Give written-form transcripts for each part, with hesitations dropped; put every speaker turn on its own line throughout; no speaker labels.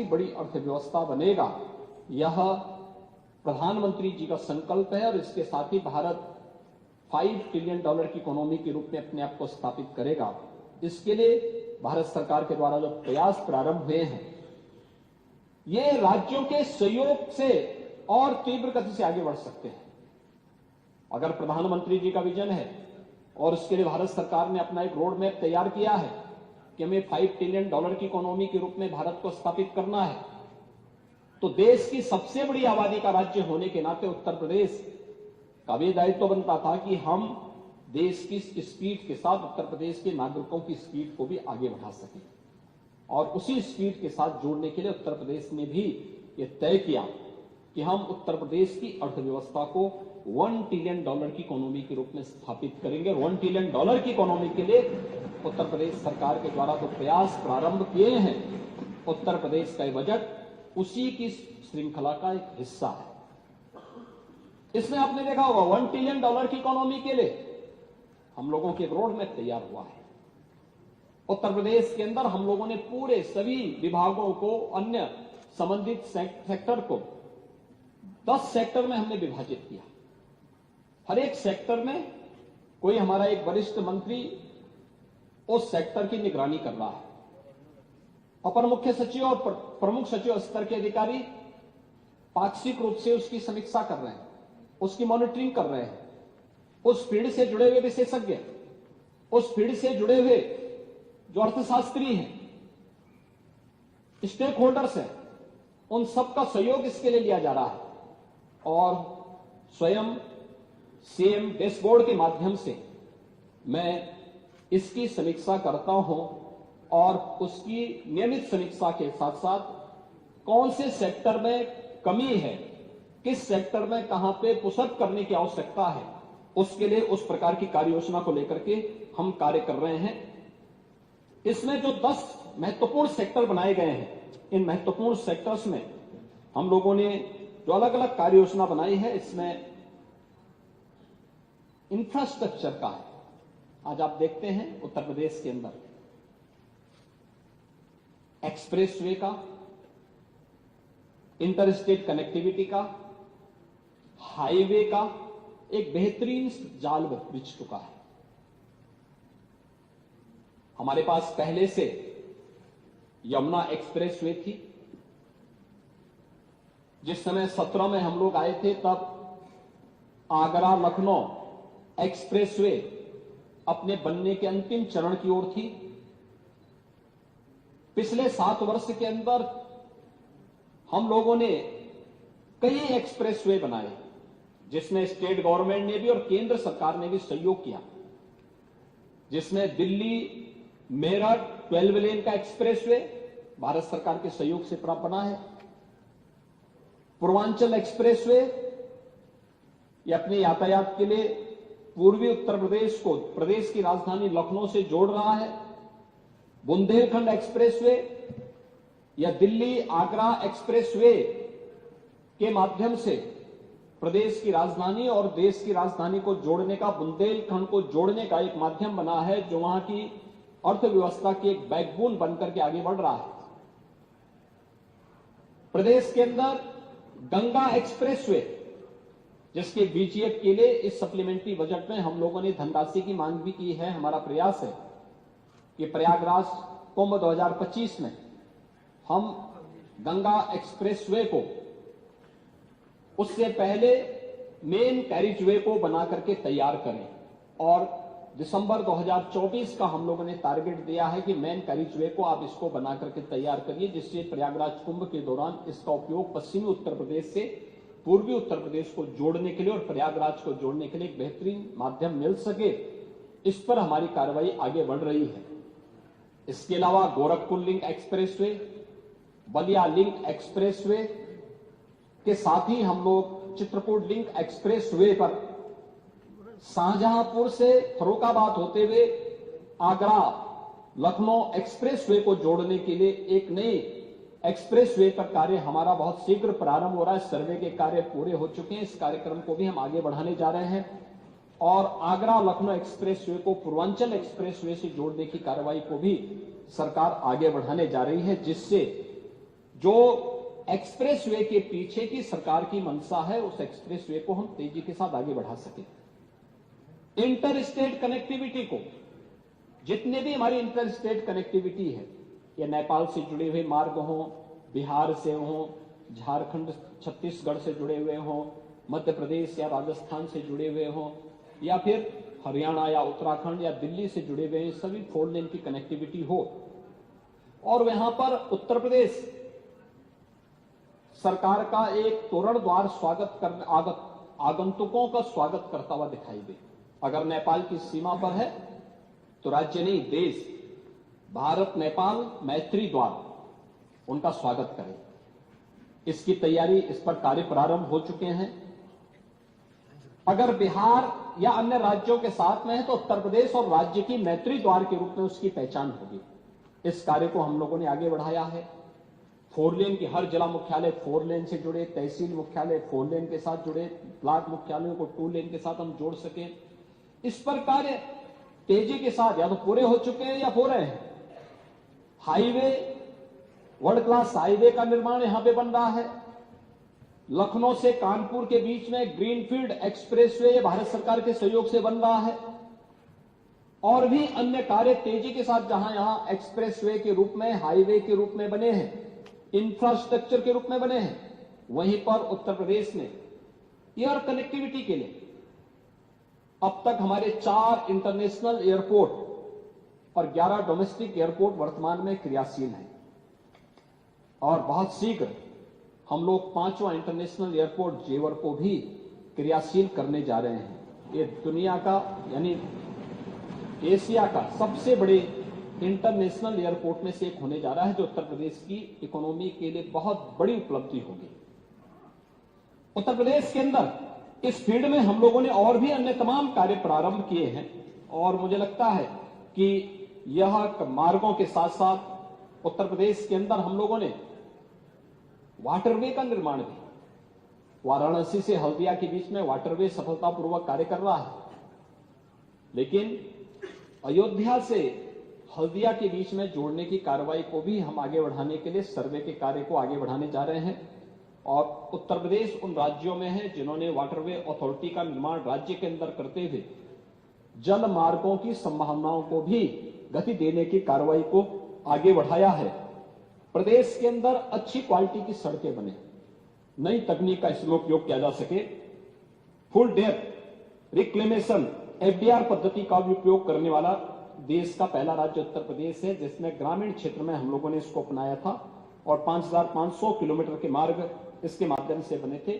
तीसरी बड़ी अर्थव्यवस्था बनेगा, यह प्रधानमंत्री जी का संकल्प है और इसके साथ ही भारत $5 ट्रिलियन की इकोनॉमी के रूप में अपने आप को स्थापित करेगा। इसके लिए भारत सरकार के द्वारा जो प्रयास प्रारंभ हुए हैं, ये राज्यों के सहयोग से और तीव्र गति से आगे बढ़ सकते हैं। अगर प्रधानमंत्री जी का विजन है और उसके लिए भारत सरकार ने अपना एक रोड मैप तैयार किया है कि हमें $5 ट्रिलियन की इकोनॉमी के रूप में भारत को स्थापित करना है, तो देश की सबसे बड़ी आबादी का राज्य होने के नाते उत्तर प्रदेश का भी दायित्व बनता था कि हम देश की स्पीड के साथ उत्तर प्रदेश के नागरिकों की स्पीड को भी आगे बढ़ा सकें। और उसी स्पीड के साथ जोड़ने के लिए उत्तर प्रदेश ने भी ये तय किया कि हम उत्तर प्रदेश की अर्थव्यवस्था को $1 ट्रिलियन की इकोनॉमी के रूप में स्थापित करेंगे। और $1 ट्रिलियन की इकोनॉमी के लिए उत्तर प्रदेश सरकार के द्वारा जो प्रयास प्रारंभ किए हैं, उत्तर प्रदेश का बजट उसी की श्रृंखला का एक हिस्सा है। इसमें आपने देखा होगा $1 ट्रिलियन की इकोनॉमी के लिए हम लोगों के रोड मैप तैयार हुआ है। उत्तर प्रदेश के अंदर हम लोगों ने पूरे सभी विभागों को, अन्य संबंधित सेक्टर को 10 सेक्टर में हमने विभाजित किया। हर एक सेक्टर में कोई हमारा एक वरिष्ठ मंत्री उस सेक्टर की निगरानी कर रहा है। अपर मुख्य सचिव और प्रमुख सचिव स्तर के अधिकारी पाक्षिक रूप से उसकी समीक्षा कर रहे हैं, उसकी मॉनिटरिंग कर रहे हैं। उस फील्ड से जुड़े हुए विशेषज्ञ, उस फील्ड से जुड़े हुए जो अर्थशास्त्री हैं, स्टेक होल्डर्स हैं, उन सबका सहयोग इसके लिए लिया जा रहा है। और स्वयं सीएम डैशबोर्ड के माध्यम से मैं इसकी समीक्षा करता हूं और उसकी नियमित समीक्षा के साथ साथ कौन से सेक्टर में कमी है, किस सेक्टर में कहां पे पुशअप करने की आवश्यकता है, उसके लिए उस प्रकार की कार्य योजना को लेकर के हम कार्य कर रहे हैं। इसमें जो 10 महत्वपूर्ण सेक्टर बनाए गए हैं, इन महत्वपूर्ण सेक्टर्स में हम लोगों ने जो अलग अलग कार्य योजना बनाई है, इसमें इंफ्रास्ट्रक्चर का है। आज आप देखते हैं उत्तर प्रदेश के अंदर एक्सप्रेसवे का, इंटर स्टेट कनेक्टिविटी का, हाईवे का एक बेहतरीन जाल बिछ चुका है। हमारे पास पहले से यमुना एक्सप्रेसवे थी। जिस समय 17 में हम लोग आए थे, तब आगरा लखनऊ एक्सप्रेसवे अपने बनने के अंतिम चरण की ओर थी। पिछले 7 वर्ष के अंदर हम लोगों ने कई एक्सप्रेसवे बनाए, जिसमें स्टेट गवर्नमेंट ने भी और केंद्र सरकार ने भी सहयोग किया, जिसमें दिल्ली मेरठ 12 लेन का एक्सप्रेसवे भारत सरकार के सहयोग से प्राप्त बना है। पूर्वांचल एक्सप्रेसवे ये अपने यातायात के लिए पूर्वी उत्तर प्रदेश को प्रदेश की राजधानी लखनऊ से जोड़ रहा है। बुंदेलखंड एक्सप्रेसवे या दिल्ली आगरा एक्सप्रेसवे के माध्यम से प्रदेश की राजधानी और देश की राजधानी को जोड़ने का, बुंदेलखंड को जोड़ने का एक माध्यम बना है, जो वहां की अर्थव्यवस्था की एक बैकबोन बनकर के आगे बढ़ रहा है। प्रदेश के अंदर गंगा एक्सप्रेसवे, जिसके बीजीएफ के लिए इस सप्लीमेंट्री बजट में हम लोगों ने धनराशि की मांग भी की है। हमारा प्रयास है कि प्रयागराज कुंभ 2025 में हम गंगा एक्सप्रेसवे को उससे पहले मेन कैरिजवे को बना करके तैयार करें और दिसंबर 2024 का हम लोगों ने टारगेट दिया है कि मेन कैरिजवे को आप इसको बना करके तैयार करिए, जिससे प्रयागराज कुंभ के दौरान इसका उपयोग पश्चिमी उत्तर प्रदेश से पूर्वी उत्तर प्रदेश को जोड़ने के लिए और प्रयागराज को जोड़ने के लिए एक बेहतरीन माध्यम मिल सके। इस पर हमारी कार्रवाई आगे बढ़ रही है। इसके अलावा Gorakhpur link expressway, Ballia link expressway के साथ ही हम लोग चित्रकूट लिंक एक्सप्रेसवे पर शाहजहांपुर से फर्रुखाबाद होते हुए आगरा लखनऊ एक्सप्रेसवे को जोड़ने के लिए एक नई एक्सप्रेसवे पर कार्य हमारा बहुत शीघ्र प्रारंभ हो रहा है। सर्वे के कार्य पूरे हो चुके हैं। इस कार्यक्रम को भी हम आगे बढ़ाने जा रहे हैं और आगरा लखनऊ एक्सप्रेसवे को पूर्वांचल एक्सप्रेसवे से जोड़ने की कार्रवाई को भी सरकार आगे बढ़ाने जा रही है, जिससे जो एक्सप्रेसवे के पीछे की सरकार की मंशा है, उस एक्सप्रेसवे को हम तेजी के साथ आगे बढ़ा सकें। इंटर स्टेट कनेक्टिविटी को, जितने भी हमारी इंटर स्टेट कनेक्टिविटी है, ये नेपाल से जुड़े हुए मार्ग हों, बिहार से हों, झारखंड छत्तीसगढ़ से जुड़े हुए हों, मध्य प्रदेश या राजस्थान से जुड़े हुए हों, या फिर हरियाणा या उत्तराखंड या दिल्ली से जुड़े हुए हैं, सभी 4 लेन की कनेक्टिविटी हो। और वहां पर उत्तर प्रदेश सरकार का एक तोरण द्वार स्वागत कर आगंतुकों का स्वागत करता हुआ दिखाई दे। अगर नेपाल की सीमा पर है तो राज्य नहीं, देश भारत नेपाल मैत्री द्वार उनका स्वागत करे। इसकी तैयारी, इस पर कार्य प्रारंभ हो चुके हैं। अगर बिहार या अन्य राज्यों के साथ में है तो उत्तर प्रदेश और राज्य की मैत्री द्वार के रूप में उसकी पहचान होगी। इस कार्य को हम लोगों ने आगे बढ़ाया है। 4 लेन की, हर जिला मुख्यालय 4 लेन से जुड़े, तहसील मुख्यालय 4 लेन के साथ जुड़े, ब्लॉक मुख्यालयों को 2 लेन के साथ हम जोड़ सकें। इस पर कार्य तेजी के साथ या तो पूरे हो चुके हैं या हो रहे हैं। हाईवे, वर्ल्ड क्लास हाईवे का निर्माण यहां पे बन रहा है। लखनऊ से कानपुर के बीच में ग्रीनफील्ड एक्सप्रेसवे भारत सरकार के सहयोग से बन रहा है। और भी अन्य कार्य तेजी के साथ जहां यहां एक्सप्रेसवे के रूप में, हाईवे के रूप में बने हैं, इंफ्रास्ट्रक्चर के रूप में बने हैं, वहीं पर उत्तर प्रदेश ने एयर कनेक्टिविटी के लिए अब तक हमारे 4 इंटरनेशनल एयरपोर्ट और 11 डोमेस्टिक एयरपोर्ट वर्तमान में क्रियाशील हैं। और बहुत शीघ्र हम लोग 5वां इंटरनेशनल एयरपोर्ट जेवर को भी क्रियाशील करने जा रहे हैं। ये दुनिया का, यानी एशिया का सबसे बड़े इंटरनेशनल एयरपोर्ट में से एक होने जा रहा है, जो उत्तर प्रदेश की इकोनॉमी के लिए बहुत बड़ी उपलब्धि होगी। उत्तर प्रदेश के अंदर इस फील्ड में हम लोगों ने और भी अन्य तमाम कार्य प्रारंभ किए हैं। और मुझे लगता है कि यह मार्गों के साथ साथ उत्तर प्रदेश के अंदर हम लोगों ने वाटरवे का निर्माण भी, वाराणसी से हल्दिया के बीच में वाटरवे सफलतापूर्वक कार्य कर रहा है। लेकिन अयोध्या से हल्दिया के बीच में जोड़ने की कार्रवाई को भी हम आगे बढ़ाने के लिए सर्वे के कार्य को आगे बढ़ाने जा रहे हैं। और उत्तर प्रदेश उन राज्यों में है जिन्होंने वाटरवे अथॉरिटी का निर्माण राज्य के अंदर करते हुए जल मार्गों की संभावनाओं को भी गति देने की कार्रवाई को आगे बढ़ाया है। प्रदेश के अंदर अच्छी क्वालिटी की सड़कें बने, नई तकनीक का इसमें उपयोग किया जा सके, फुल डेप्थ रिक्लेमेशन एफडीआर पद्धति का भी उपयोग करने वाला देश का पहला राज्य उत्तर प्रदेश है, जिसमें ग्रामीण क्षेत्र में हम लोगों ने इसको अपनाया था। और 5500 किलोमीटर के मार्ग इसके माध्यम से बने थे।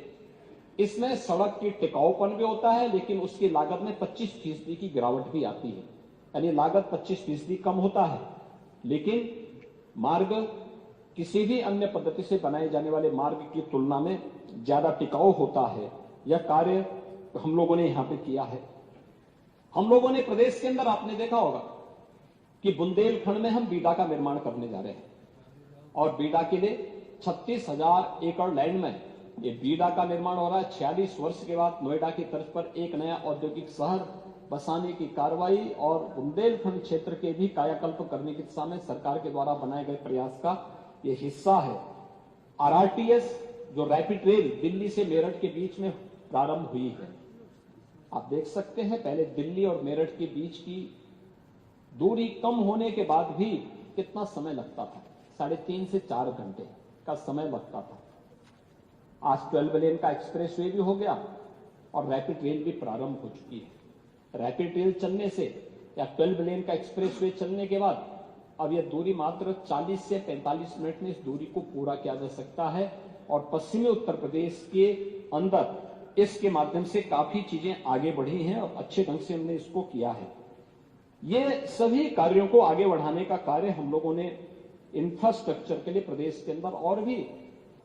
इसमें सड़क की टिकाऊपन भी होता है, लेकिन उसकी लागत में 25% की गिरावट भी आती है, यानी लागत 25% कम होता है। लेकिन मार्ग किसी भी अन्य पद्धति से बनाए जाने वाले मार्ग की तुलना में ज्यादा टिकाऊ होता है। यह कार्य हम लोगों ने यहां पे किया है। हम लोगों ने प्रदेश के अंदर, आपने देखा होगा कि बुंदेलखंड में हम बीडा का निर्माण करने जा रहे हैं। और बीडा के लिए 36,000 एकड़ लैंड में ये बीडा का निर्माण हो रहा है। 46 वर्ष के बाद नोएडा की तर्ज पर एक नया औद्योगिक शहर बसाने की कार्रवाई और बुंदेलखंड क्षेत्र के भी कायाकल्प करने की दिशा में सरकार के द्वारा बनाए गए प्रयास का ये हिस्सा है। आरआरटीएस जो रैपिड रेल दिल्ली से मेरठ के बीच में प्रारंभ हुई है, आप देख सकते हैं पहले दिल्ली और मेरठ के बीच की दूरी कम होने के बाद भी कितना समय लगता था, 3.5 से 4 घंटे का समय लगता था। आज 12 लेन का एक्सप्रेसवे भी हो गया और रैपिड रेल भी प्रारंभ हो चुकी है। रैपिड रेल चलने से या 12 लेन का एक्सप्रेसवे चलने के बाद अब यह दूरी मात्र 40 से 45 मिनट में इस दूरी को पूरा किया जा सकता है। और पश्चिमी उत्तर प्रदेश के अंदर इसके माध्यम से काफी चीजें आगे बढ़ी हैं और अच्छे ढंग से हमने इसको किया है। ये सभी कार्यों को आगे बढ़ाने का कार्य हम लोगों ने इंफ्रास्ट्रक्चर के लिए प्रदेश के अंदर और भी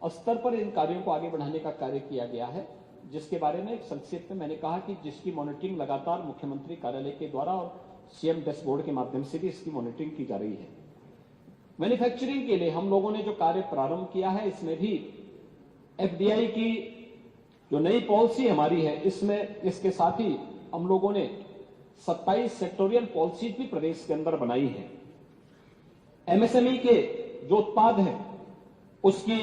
स्तर पर इन कार्यों को आगे बढ़ाने का कार्य किया गया है, जिसके बारे में संक्षेप में मैंने कहा कि जिसकी मॉनिटरिंग लगातार मुख्यमंत्री कार्यालय के द्वारा और सीएम डैशबोर्ड के माध्यम से भी इसकी मॉनिटरिंग की जा रही है। मैन्युफैक्चरिंग के लिए हम लोगों ने जो कार्य प्रारंभ किया है, इसमें भी एफडीआई की जो नई पॉलिसी हमारी है, इसमें इसके साथ ही हम लोगों ने 27 सेक्टोरियल पॉलिसी भी प्रदेश के अंदर बनाई है। एमएसएमई के जो उत्पाद हैं उसकी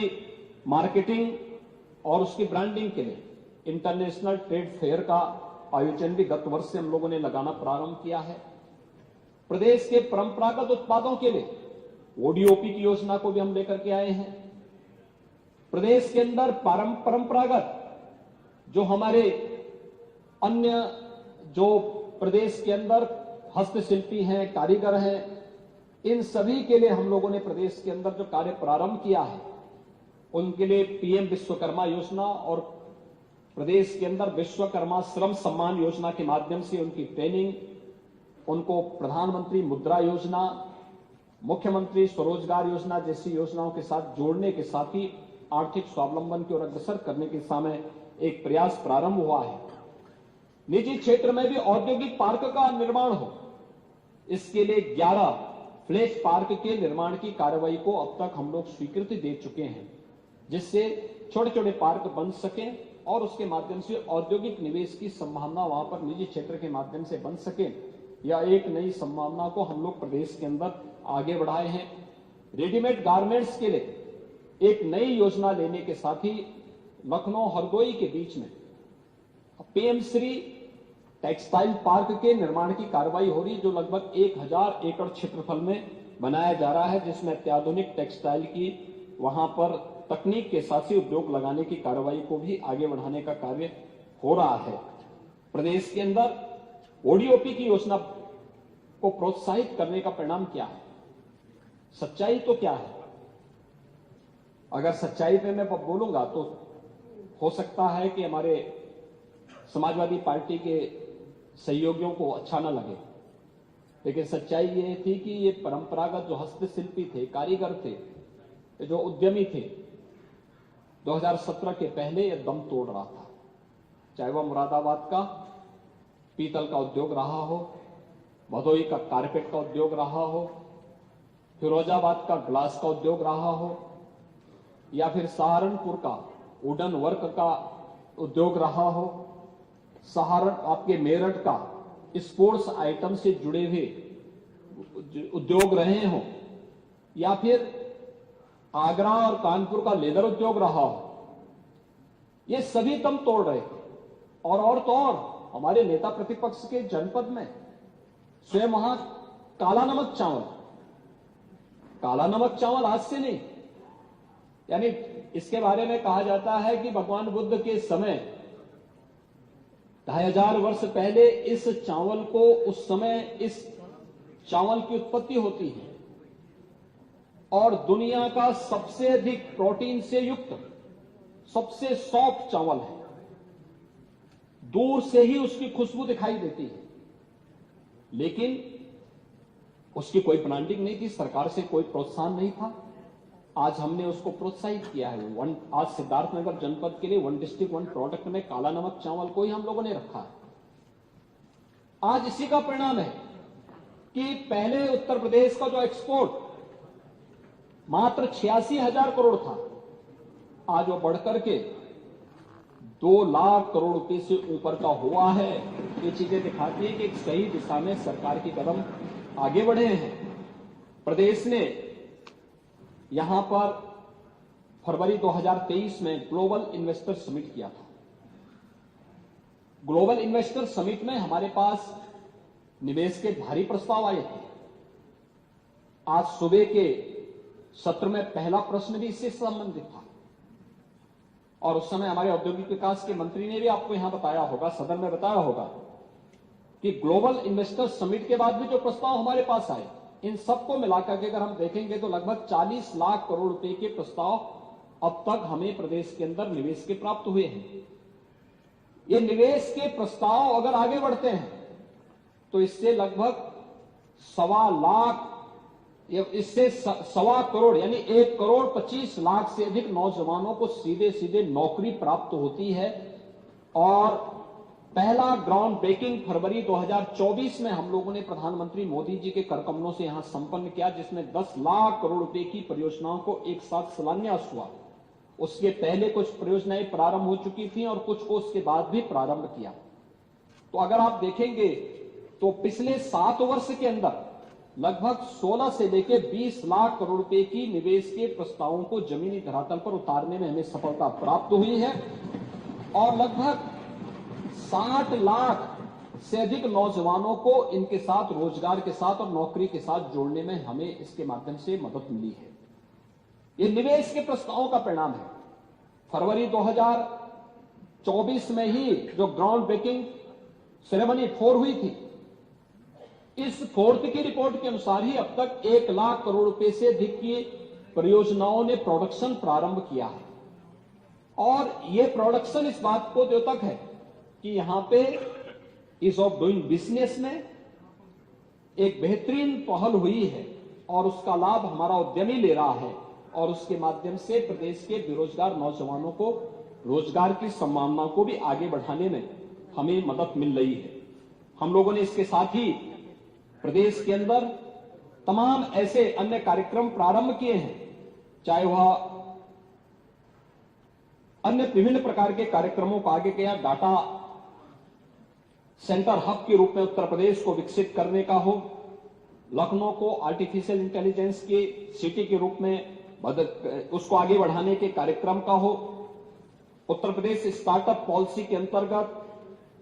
मार्केटिंग और उसकी ब्रांडिंग के लिए इंटरनेशनल ट्रेड फेयर का आयोजन भी गत वर्ष से हम लोगों ने लगाना प्रारंभ किया है। प्रदेश के परंपरागत उत्पादों के लिए ओडीओपी की योजना को भी हम लेकर के आए हैं। प्रदेश के अंदर परंपरागत जो हमारे अन्य जो प्रदेश के अंदर हस्तशिल्पी हैं, कारीगर हैं, इन सभी के लिए हम लोगों ने प्रदेश के अंदर जो कार्य प्रारंभ किया है, उनके लिए पीएम विश्वकर्मा योजना और प्रदेश के अंदर विश्वकर्मा श्रम सम्मान योजना के माध्यम से उनकी ट्रेनिंग, उनको प्रधानमंत्री मुद्रा योजना, मुख्यमंत्री स्वरोजगार योजना जैसी योजनाओं के साथ जोड़ने के साथ ही आर्थिक स्वावलंबन की ओर अग्रसर करने के समय एक प्रयास प्रारंभ हुआ है। निजी क्षेत्र में भी औद्योगिक पार्क का निर्माण हो, इसके लिए 11 फ्लैश पार्क के निर्माण की कार्रवाई को अब तक हम लोग स्वीकृति दे चुके हैं, जिससे छोटे छोटे पार्क बन सकें और उसके माध्यम से औद्योगिक निवेश की संभावना वहां पर निजी क्षेत्र के माध्यम से बन सके। यह एक नई संभावना को हम लोग प्रदेश के अंदर आगे बढ़ाए हैं। रेडीमेड गारमेंट्स के लिए एक नई योजना लेने के साथ ही लखनऊ हरदोई के बीच में पीएम श्री टेक्सटाइल पार्क के निर्माण की कार्रवाई हो रही, जो लगभग 1000 एकड़ क्षेत्रफल में बनाया जा रहा है, जिसमें अत्याधुनिक टेक्सटाइल की वहां पर तकनीक के साथ ही उद्योग लगाने की कार्रवाई को भी आगे बढ़ाने का कार्य हो रहा है। प्रदेश के अंदर ओडीओपी की योजना को प्रोत्साहित करने का परिणाम क्या है? सच्चाई तो क्या है? अगर सच्चाई पे मैं बोलूंगा तो हो सकता है कि हमारे समाजवादी पार्टी के सहयोगियों को अच्छा न लगे, लेकिन सच्चाई ये थी कि ये परंपरागत जो हस्तशिल्पी थे, कारीगर थे, जो उद्यमी थे, 2017 के पहले ये दम तोड़ रहा था। चाहे वह मुरादाबाद का पीतल का उद्योग रहा हो, भदोही का कारपेट का उद्योग रहा हो, फिरोजाबाद का ग्लास का उद्योग रहा हो, या फिर सहारनपुर का वुडन वर्क का उद्योग रहा हो, आपके मेरठ का स्पोर्ट्स आइटम से जुड़े हुए उद्योग रहे हो, या फिर आगरा और कानपुर का लेदर उद्योग रहा हो, ये सभी दम तोड़ रहे थे। और तो और हमारे नेता प्रतिपक्ष के जनपद में स्वयं वहां काला नमक चावल आज से नहीं, यानी इसके बारे में कहा जाता है कि भगवान बुद्ध के समय 2500 वर्ष पहले इस चावल को, उस समय इस चावल की उत्पत्ति होती है और दुनिया का सबसे अधिक प्रोटीन से युक्त सबसे सॉफ्ट चावल है। दूर से ही उसकी खुशबू दिखाई देती है, लेकिन उसकी कोई ब्रांडिंग नहीं थी, सरकार से कोई प्रोत्साहन नहीं था। आज हमने उसको प्रोत्साहित किया है। आज सिद्धार्थनगर जनपद के लिए 1 डिस्ट्रिक्ट 1 प्रोडक्ट में काला नमक चावल को ही हम लोगों ने रखा है। आज इसी का परिणाम है कि पहले उत्तर प्रदेश का जो एक्सपोर्ट मात्र 86,000 करोड़ था, आज वो बढ़कर के 2 लाख करोड़ रुपए से ऊपर का हुआ है। ये चीजें दिखाती है कि एक सही दिशा में सरकार के कदम आगे बढ़े हैं। प्रदेश ने यहां पर फरवरी 2023 में ग्लोबल इन्वेस्टर समिट किया था। ग्लोबल इन्वेस्टर समिट में हमारे पास निवेश के भारी प्रस्ताव आए थे। आज सुबह के सत्र में पहला प्रश्न भी इससे संबंधित था और उस समय हमारे औद्योगिक विकास के मंत्री ने भी आपको यहां बताया होगा, सदन में बताया होगा कि ग्लोबल इन्वेस्टर समिट के बाद भी जो प्रस्ताव हमारे पास आए, इन सबको मिलाकर के अगर हम देखेंगे तो लगभग 40 लाख करोड़ रुपए के प्रस्ताव अब तक हमें प्रदेश के अंदर निवेश के प्राप्त हुए हैं। ये निवेश के प्रस्ताव अगर आगे बढ़ते हैं तो इससे लगभग 1.25 लाख, इससे 1.25 करोड़ यानी 1,25,00,000 से अधिक नौजवानों को सीधे सीधे नौकरी प्राप्त होती है। और पहला ग्राउंड ब्रेकिंग फरवरी 2024 में हम लोगों ने प्रधानमंत्री मोदी जी के करकमलों से यहां संपन्न किया, जिसमें 10 लाख करोड़ रुपए की परियोजनाओं को एक साथ शिलान्यास हुआ। उसके पहले कुछ परियोजनाएं प्रारंभ हो चुकी थी और कुछ को उसके बाद भी प्रारंभ किया। तो अगर आप देखेंगे तो पिछले 7 वर्ष के अंदर लगभग 16 से लेकर 20 लाख करोड़ रुपए की निवेश के प्रस्तावों को जमीनी धरातल पर उतारने में हमें सफलता प्राप्त हुई है और लगभग 60 लाख से अधिक नौजवानों को इनके साथ रोजगार के साथ और नौकरी के साथ जोड़ने में हमें इसके माध्यम से मदद मिली है। ये निवेश के प्रस्तावों का परिणाम है। फरवरी 2024 में ही जो ग्राउंड ब्रेकिंग सेरेमनी 4 हुई थी, इस 4th की रिपोर्ट के अनुसार ही अब तक 1 लाख करोड़ रुपए से अधिक की परियोजनाओं ने प्रोडक्शन प्रारंभ किया है और ये प्रोडक्शन इस बात को द्योतक है कि यहां पे ईज ऑफ डूइंग बिजनेस में एक बेहतरीन पहल हुई है और उसका लाभ हमारा उद्यमी ले रहा है और उसके माध्यम से प्रदेश के बेरोजगार नौजवानों को रोजगार की संभावनाओं को भी आगे बढ़ाने में हमें मदद मिल रही है। हम लोगों ने इसके साथ ही प्रदेश के अंदर तमाम ऐसे अन्य कार्यक्रम प्रारंभ किए हैं, चाहे वह अन्य विभिन्न प्रकार के कार्यक्रमों को आगे किया, डाटा सेंटर हब के रूप में उत्तर प्रदेश को विकसित करने का हो, लखनऊ को आर्टिफिशियल इंटेलिजेंस की सिटी के रूप में उसको आगे बढ़ाने के कार्यक्रम का हो, उत्तर प्रदेश स्टार्टअप पॉलिसी के अंतर्गत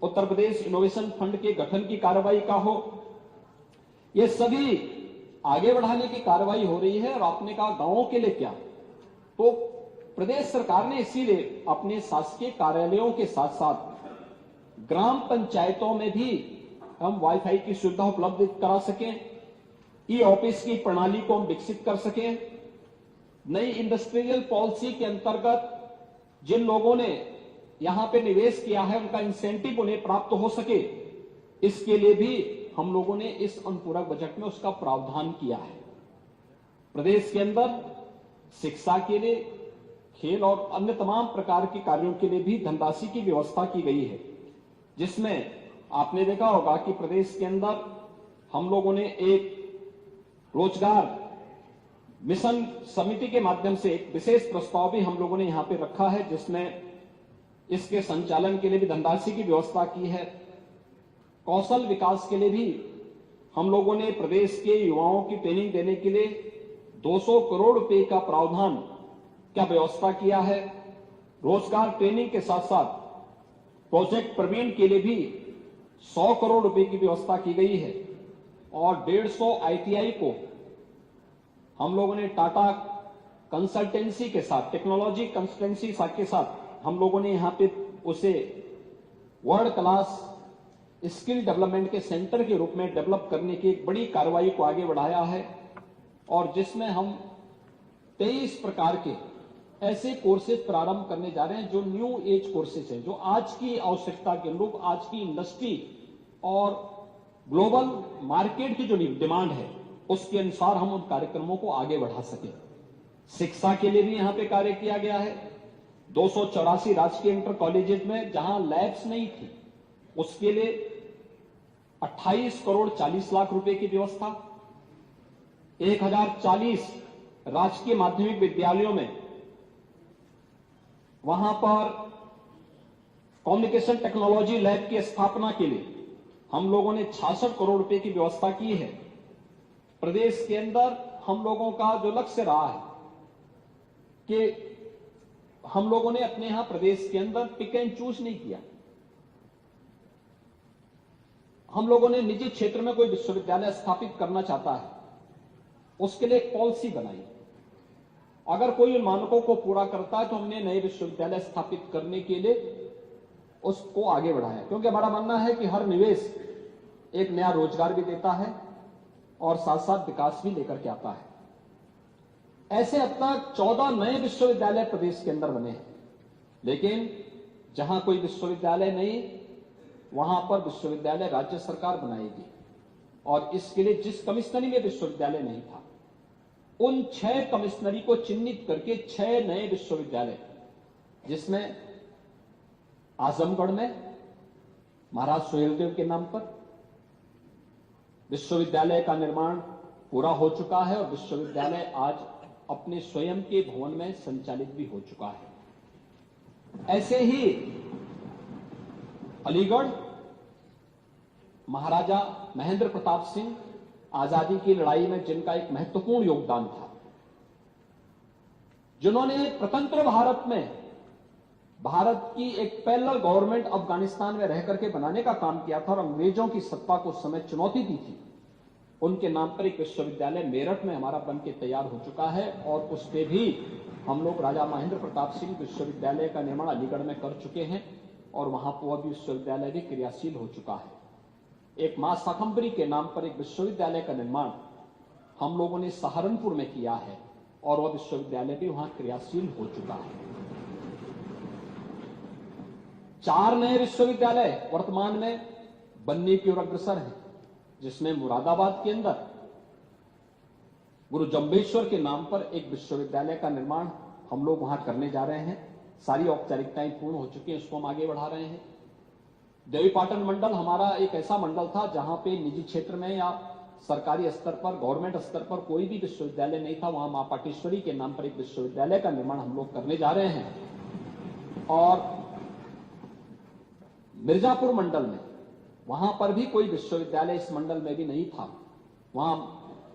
उत्तर प्रदेश इनोवेशन फंड के गठन की कार्रवाई का हो, ये सभी आगे बढ़ाने की कार्रवाई हो रही है। और आपने कहा गांवों के लिए क्या, तो प्रदेश सरकार ने इसीलिए अपने शासकीय कार्यालयों के साथ साथ ग्राम पंचायतों में भी हम वाईफाई की सुविधा उपलब्ध करा सकें, ई ऑफिस की प्रणाली को हम विकसित कर सकें, नई इंडस्ट्रियल पॉलिसी के अंतर्गत जिन लोगों ने यहां पे निवेश किया है उनका इंसेंटिव उन्हें प्राप्त हो सके, इसके लिए भी हम लोगों ने इस अनुपूरक बजट में उसका प्रावधान किया है। प्रदेश के अंदर शिक्षा के लिए, खेल और अन्य तमाम प्रकार के कार्यों के लिए भी धनराशि की व्यवस्था की गई है, जिसमें आपने देखा होगा कि प्रदेश के अंदर हम लोगों ने एक रोजगार मिशन समिति के माध्यम से एक विशेष प्रस्ताव भी हम लोगों ने यहां पे रखा है, जिसमें इसके संचालन के लिए भी धनराशि की व्यवस्था की है। कौशल विकास के लिए भी हम लोगों ने प्रदेश के युवाओं की ट्रेनिंग देने के लिए 200 करोड़ रुपए का प्रावधान का व्यवस्था किया है। रोजगार ट्रेनिंग के साथ साथ प्रोजेक्ट प्रवीण के लिए भी 100 करोड़ रुपए की व्यवस्था की गई है और 150 आईटीआई को हम लोगों ने टाटा कंसल्टेंसी के साथ, टेक्नोलॉजी कंसल्टेंसी के साथ हम लोगों ने यहां पे उसे वर्ल्ड क्लास स्किल डेवलपमेंट के सेंटर के रूप में डेवलप करने की एक बड़ी कार्रवाई को आगे बढ़ाया है और जिसमें हम 23 प्रकार के ऐसे कोर्सेज प्रारंभ करने जा रहे हैं जो न्यू एज कोर्सेज हैं, जो आज की आवश्यकता के अनुरूप, आज की इंडस्ट्री और ग्लोबल मार्केट की जो डिमांड है उसके अनुसार हम उन कार्यक्रमों को आगे बढ़ा सकें। शिक्षा के लिए भी यहां पे कार्य किया गया है। 284 राजकीय इंटर कॉलेजेस में जहां लैब्स नहीं थी उसके लिए 28 करोड़ 40 लाख रुपए की व्यवस्था, 1040 राजकीय माध्यमिक विद्यालयों में वहां पर कम्युनिकेशन टेक्नोलॉजी लैब की स्थापना के लिए हम लोगों ने 66 करोड़ रुपए की व्यवस्था की है। प्रदेश के अंदर हम लोगों का जो लक्ष्य रहा है कि हम लोगों ने अपने यहां प्रदेश के अंदर पिक एंड चूज नहीं किया। हम लोगों ने निजी क्षेत्र में कोई विश्वविद्यालय स्थापित करना चाहता है उसके लिए एक पॉलिसी बनाई, अगर कोई उन मानकों को पूरा करता है तो हमने नए विश्वविद्यालय स्थापित करने के लिए उसको आगे बढ़ाया, क्योंकि हमारा मानना है कि हर निवेश एक नया रोजगार भी देता है और साथ साथ विकास भी लेकर के आता है। ऐसे अब तक 14 नए विश्वविद्यालय प्रदेश के अंदर बने हैं, लेकिन जहां कोई विश्वविद्यालय नहीं वहां पर विश्वविद्यालय राज्य सरकार बनाएगी और इसके लिए जिस कमिश्नरी में विश्वविद्यालय नहीं था उन 6 कमिश्नरी को चिन्हित करके 6 नए विश्वविद्यालय, जिसमें आजमगढ़ में महाराज सुहेलदेव के नाम पर विश्वविद्यालय का निर्माण पूरा हो चुका है और विश्वविद्यालय आज अपने स्वयं के भवन में संचालित भी हो चुका है। ऐसे ही अलीगढ़ महाराजा महेंद्र प्रताप सिंह आजादी की लड़ाई में जिनका एक महत्वपूर्ण योगदान था, जिन्होंने स्वतंत्र भारत में भारत की एक पैरेलल गवर्नमेंट अफगानिस्तान में रह करके बनाने का काम किया था और अंग्रेजों की सत्ता को उस समय चुनौती दी थी, उनके नाम पर एक विश्वविद्यालय मेरठ में हमारा बन के तैयार हो चुका है। और उस पे भी हम लोग राजा महेंद्र प्रताप सिंह विश्वविद्यालय का निर्माण अलीगढ़ में कर चुके हैं और वहां पर भी विश्वविद्यालय भी क्रियाशील हो चुका है। एक मां शाकंभरी के नाम पर एक विश्वविद्यालय का निर्माण हम लोगों ने सहारनपुर में किया है और वह विश्वविद्यालय भी वहां क्रियाशील हो चुका है। 4 नए विश्वविद्यालय वर्तमान में बनने की ओर अग्रसर हैं, जिसमें मुरादाबाद के अंदर गुरु जम्बेश्वर के नाम पर एक विश्वविद्यालय का निर्माण हम लोग वहां करने जा रहे हैं। सारी औपचारिकताएं पूर्ण हो चुकी हैं, उसको हम आगे बढ़ा रहे हैं। देवीपाटन मंडल हमारा एक ऐसा मंडल था जहां पे निजी क्षेत्र में या सरकारी स्तर पर, गवर्नमेंट स्तर पर कोई भी विश्वविद्यालय नहीं था। वहां मां पाटेश्वरी के नाम पर एक विश्वविद्यालय का निर्माण हम लोग करने जा रहे हैं। और मिर्जापुर मंडल में, वहां पर भी कोई विश्वविद्यालय इस मंडल में भी नहीं था, वहां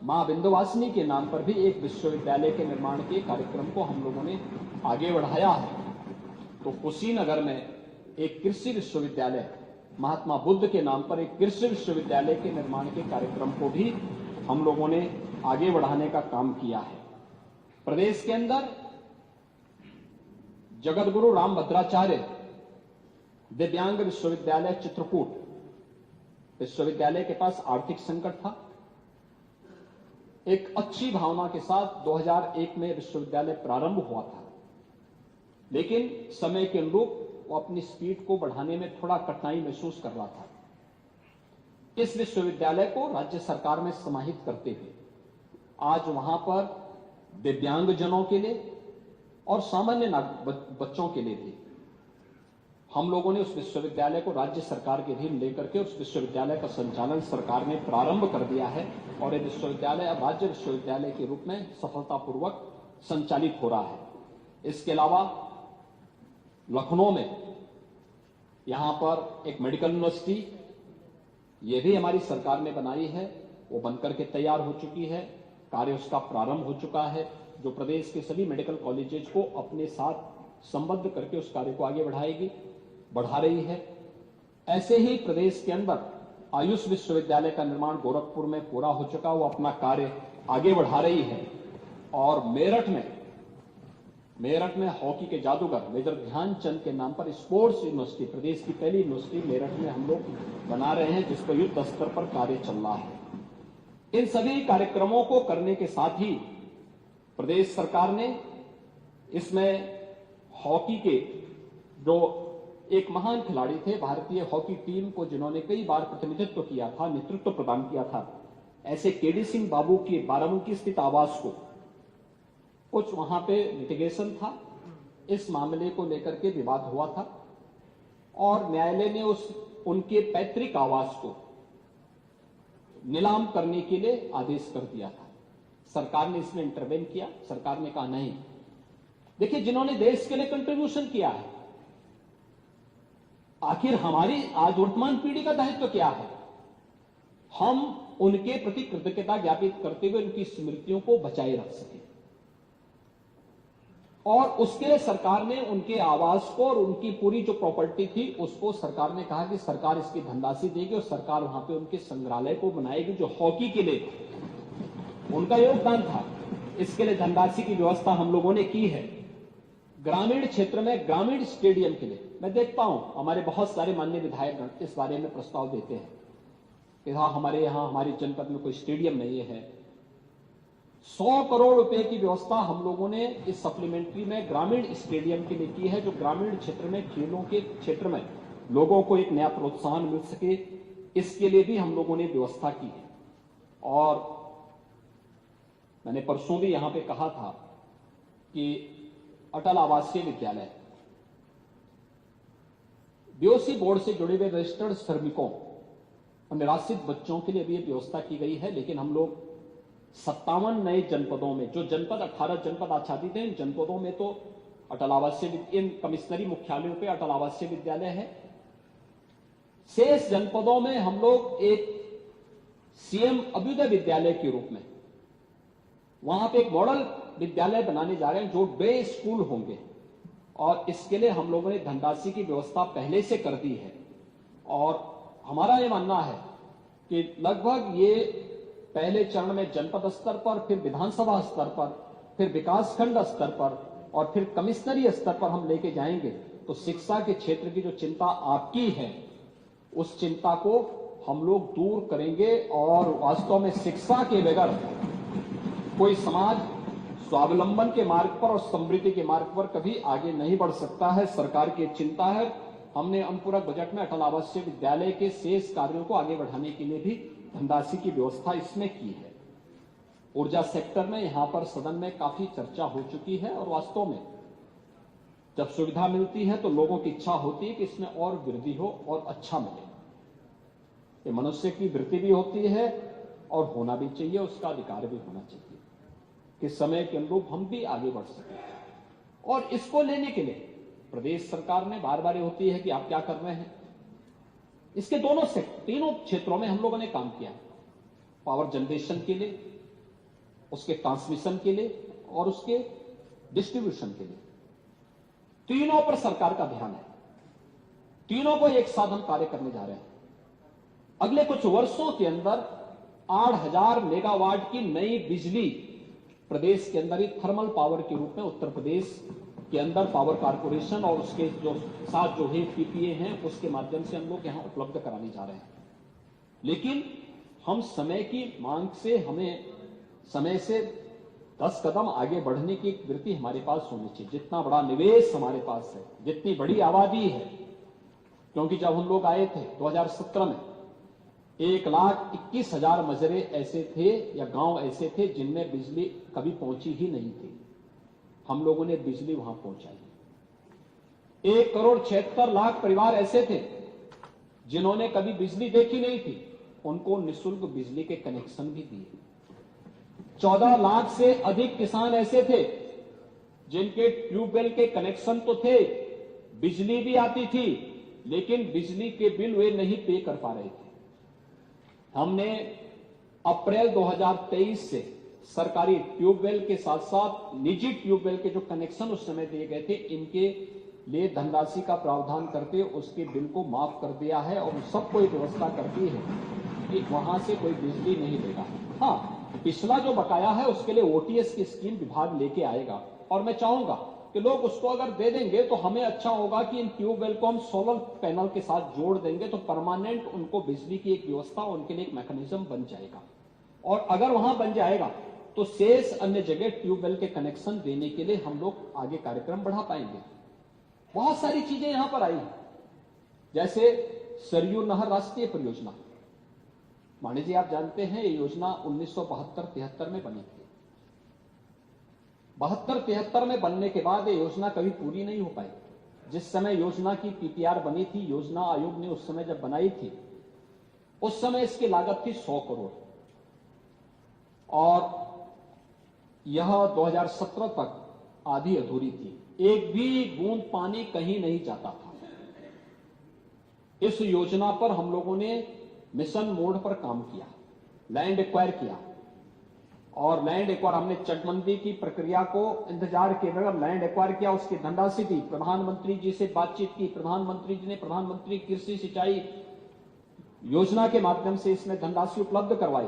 मां विंध्यवासिनी के नाम पर भी एक विश्वविद्यालय के निर्माण के कार्यक्रम को हम लोगों ने आगे बढ़ाया है। तो कुशीनगर में एक कृषि विश्वविद्यालय, महात्मा बुद्ध के नाम पर एक कृषि विश्वविद्यालय के निर्माण के कार्यक्रम को भी हम लोगों ने आगे बढ़ाने का काम किया है। प्रदेश के अंदर जगतगुरु रामभद्राचार्य दिव्यांग विश्वविद्यालय चित्रकूट विश्वविद्यालय के पास आर्थिक संकट था। एक अच्छी भावना के साथ 2001 में विश्वविद्यालय प्रारंभ हुआ था, लेकिन समय के अनुरूप वो अपनी स्पीड को बढ़ाने में थोड़ा कठिनाई महसूस कर रहा था। इस विश्वविद्यालय को राज्य सरकार में समाहित करते हुए आज वहां पर दिव्यांगजनों के लिए और सामान्य बच्चों के लिए भी हम लोगों ने उस विश्वविद्यालय को राज्य सरकार के अधीन लेकर के उस विश्वविद्यालय का संचालन सरकार ने प्रारंभ कर दिया है और ये विश्वविद्यालय अब राज्य विश्वविद्यालय के रूप में सफलतापूर्वक संचालित हो रहा है। इसके अलावा लखनऊ में यहां पर एक मेडिकल यूनिवर्सिटी, ये भी हमारी सरकार ने बनाई है, वो बनकर के तैयार हो चुकी है, कार्य उसका प्रारंभ हो चुका है, जो प्रदेश के सभी मेडिकल कॉलेजेस को अपने साथ संबद्ध करके उस कार्य को आगे बढ़ा रही है। ऐसे ही प्रदेश के अंदर आयुष विश्वविद्यालय का निर्माण गोरखपुर में पूरा हो चुका, वो अपना कार्य आगे बढ़ा रही है। और मेरठ में हॉकी के जादूगर मेजर ध्यानचंद के नाम पर स्पोर्ट्स यूनिवर्सिटी, प्रदेश की पहली यूनिवर्सिटी मेरठ में हम लोग बना रहे हैं, जिस पर युद्ध स्तर पर कार्य चल रहा है। इन सभी कार्यक्रमों को करने के साथ ही प्रदेश सरकार ने इसमें हॉकी के जो एक महान खिलाड़ी थे, भारतीय हॉकी टीम को जिन्होंने कई बार प्रतिनिधित्व किया था, नेतृत्व प्रदान किया था, ऐसे केडी सिंह बाबू की बाराबंकी स्थित आवास को कुछ वहां पे लिटिगेशन था, इस मामले को लेकर के विवाद हुआ था और न्यायालय ने उनके पैतृक आवास को नीलाम करने के लिए आदेश कर दिया था। सरकार ने इसमें इंटरवेन किया। सरकार ने कहा नहीं, देखिए जिन्होंने देश के लिए कंट्रीब्यूशन किया है, आखिर हमारी आज वर्तमान पीढ़ी का दायित्व क्या है, हम उनके प्रति कृतज्ञता ज्ञापित करते हुए उनकी स्मृतियों को बचाए रख सकें। और उसके लिए सरकार ने उनके आवास को और उनकी पूरी जो प्रॉपर्टी थी उसको सरकार ने कहा कि सरकार इसकी धनराशि देगी और सरकार वहां पे उनके संग्रहालय को बनाएगी, जो हॉकी के लिए उनका योगदान था। इसके लिए धनराशि की व्यवस्था हम लोगों ने की है। ग्रामीण क्षेत्र में ग्रामीण स्टेडियम के लिए मैं देखता हूं हमारे बहुत सारे माननीय विधायक इस बारे में प्रस्ताव देते हैं कि हाँ हमारे यहां हमारे जनपद में कोई स्टेडियम नहीं है। 100 करोड़ रुपए की व्यवस्था हम लोगों ने इस सप्लीमेंट्री में ग्रामीण स्टेडियम के लिए की है, जो ग्रामीण क्षेत्र में खेलों के क्षेत्र में लोगों को एक नया प्रोत्साहन मिल सके, इसके लिए भी हम लोगों ने व्यवस्था की है। और मैंने परसों भी यहां पे कहा था कि अटल आवासीय विद्यालय बीओसी बोर्ड से जुड़े हुए रजिस्टर्ड श्रमिकों और निराश्रित बच्चों के लिए भी व्यवस्था की गई है। लेकिन हम लोग 57 नए जनपदों में, जो जनपद 18 जनपद आच्छादित हैं, इन जनपदों में तो अटल आवासीय, इन कमिश्नरी मुख्यालयों पे अटल आवासीय विद्यालय है। शेष जनपदों में हम लोग एक सीएम अभ्युदय विद्यालय के रूप में वहां पे एक मॉडल विद्यालय बनाने जा रहे हैं जो डे स्कूल होंगे, और इसके लिए हम लोगों ने धनराशि की व्यवस्था पहले से कर दी है। और हमारा ये मानना है कि लगभग ये पहले चरण में जनपद स्तर पर, फिर विधानसभा स्तर पर, फिर विकासखंड स्तर पर और फिर कमिश्नरी स्तर पर हम लेके जाएंगे। तो शिक्षा के क्षेत्र की जो चिंता आपकी है उस चिंता को हम लोग दूर करेंगे, और वास्तव में शिक्षा के बगैर कोई समाज स्वावलंबन के मार्ग पर और समृद्धि के मार्ग पर कभी आगे नहीं बढ़ सकता है। सरकार की चिंता है। हमने अनुपूरक बजट में अटल आवासीय विद्यालय के शेष कार्यों को आगे बढ़ाने के लिए भी धनराशि की व्यवस्था इसमें की है। ऊर्जा सेक्टर में यहां पर सदन में काफी चर्चा हो चुकी है, और वास्तव में जब सुविधा मिलती है तो लोगों की इच्छा होती है कि इसमें और वृद्धि हो और अच्छा मिले। ये मनुष्य की वृत्ति भी होती है और होना भी चाहिए, उसका अधिकार भी होना चाहिए कि समय के अनुरूप हम भी आगे बढ़ सकें। और इसको लेने के लिए प्रदेश सरकार ने बार बार होती है कि आप क्या कर रहे हैं। इसके तीनों क्षेत्रों में हम लोगों ने काम किया। पावर जनरेशन के लिए, उसके ट्रांसमिशन के लिए और उसके डिस्ट्रीब्यूशन के लिए, तीनों पर सरकार का ध्यान है। तीनों को एक साथ हम कार्य करने जा रहे हैं। अगले कुछ वर्षों के अंदर 8000 मेगावाट की नई बिजली प्रदेश के अंदर ही थर्मल पावर के रूप में उत्तर प्रदेश के अंदर पावर कारपोरेशन और उसके जो साथ जो है पीपीए हैं उसके माध्यम से हम लोग यहां उपलब्ध कराने जा रहे हैं। लेकिन हम समय की मांग से, हमें समय से 10 कदम आगे बढ़ने की एक वृत्ति हमारे पास होनी चाहिए। जितना बड़ा निवेश हमारे पास है, जितनी बड़ी आबादी है, क्योंकि जब हम लोग आए थे 2017 में 1,21,000 मजरे ऐसे थे या गांव ऐसे थे जिनमें बिजली कभी पहुंची ही नहीं थी। हम लोगों ने बिजली वहां पहुंचाई। 1,76,00,000 परिवार ऐसे थे जिन्होंने कभी बिजली देखी नहीं थी, उनको निःशुल्क बिजली के कनेक्शन भी दिए। 14 लाख से अधिक किसान ऐसे थे जिनके ट्यूबवेल के कनेक्शन तो थे, बिजली भी आती थी, लेकिन बिजली के बिल वे नहीं पे कर पा रहे थे। हमने अप्रैल 2023 से सरकारी ट्यूबवेल के साथ साथ निजी ट्यूबवेल के जो कनेक्शन उस समय दिए गए थे, इनके लिए धनराशि का प्रावधान करके उसके बिल को माफ कर दिया है, और सबको एक व्यवस्था कर दी है कि वहां से कोई बिजली नहीं देगा। हाँ, पिछला जो बकाया है उसके लिए ओटीएस की स्कीम विभाग लेके आएगा, और मैं चाहूंगा कि लोग उसको अगर दे देंगे तो हमें अच्छा होगा कि इन ट्यूबवेल को हम सोलर पैनल के साथ जोड़ देंगे तो परमानेंट उनको बिजली की एक व्यवस्था, उनके लिए एक मैकेनिज्म बन जाएगा। और अगर वहां बन जाएगा तो शेष अन्य जगह ट्यूबवेल के कनेक्शन देने के लिए हम लोग आगे कार्यक्रम बढ़ा पाएंगे। बहुत सारी चीजें यहां पर आई हैं, जैसे सरयू नहर राष्ट्रीय परियोजना। मानी जी, आप जानते हैं ये योजना 1972-73 में बनी थी। 72-73 में बनने के बाद ये योजना कभी पूरी नहीं हो पाई। जिस समय योजना की पीपीआर बनी थी, योजना आयोग ने उस समय जब बनाई थी, उस समय इसकी लागत थी 100 करोड़, और यह 2017 तक आधी अधूरी थी। एक भी बूंद पानी कहीं नहीं जाता था। इस योजना पर हम लोगों ने मिशन मोड पर काम किया, लैंड एक्वायर किया, और लैंड एक्वायर हमने चकबंदी की प्रक्रिया को इंतजार किए बगैर लैंड एक्वायर किया, उसकी धनराशि दी, प्रधानमंत्री जी से बातचीत की, प्रधानमंत्री जी ने प्रधानमंत्री कृषि सिंचाई योजना के माध्यम से इसमें धनराशि उपलब्ध करवाई।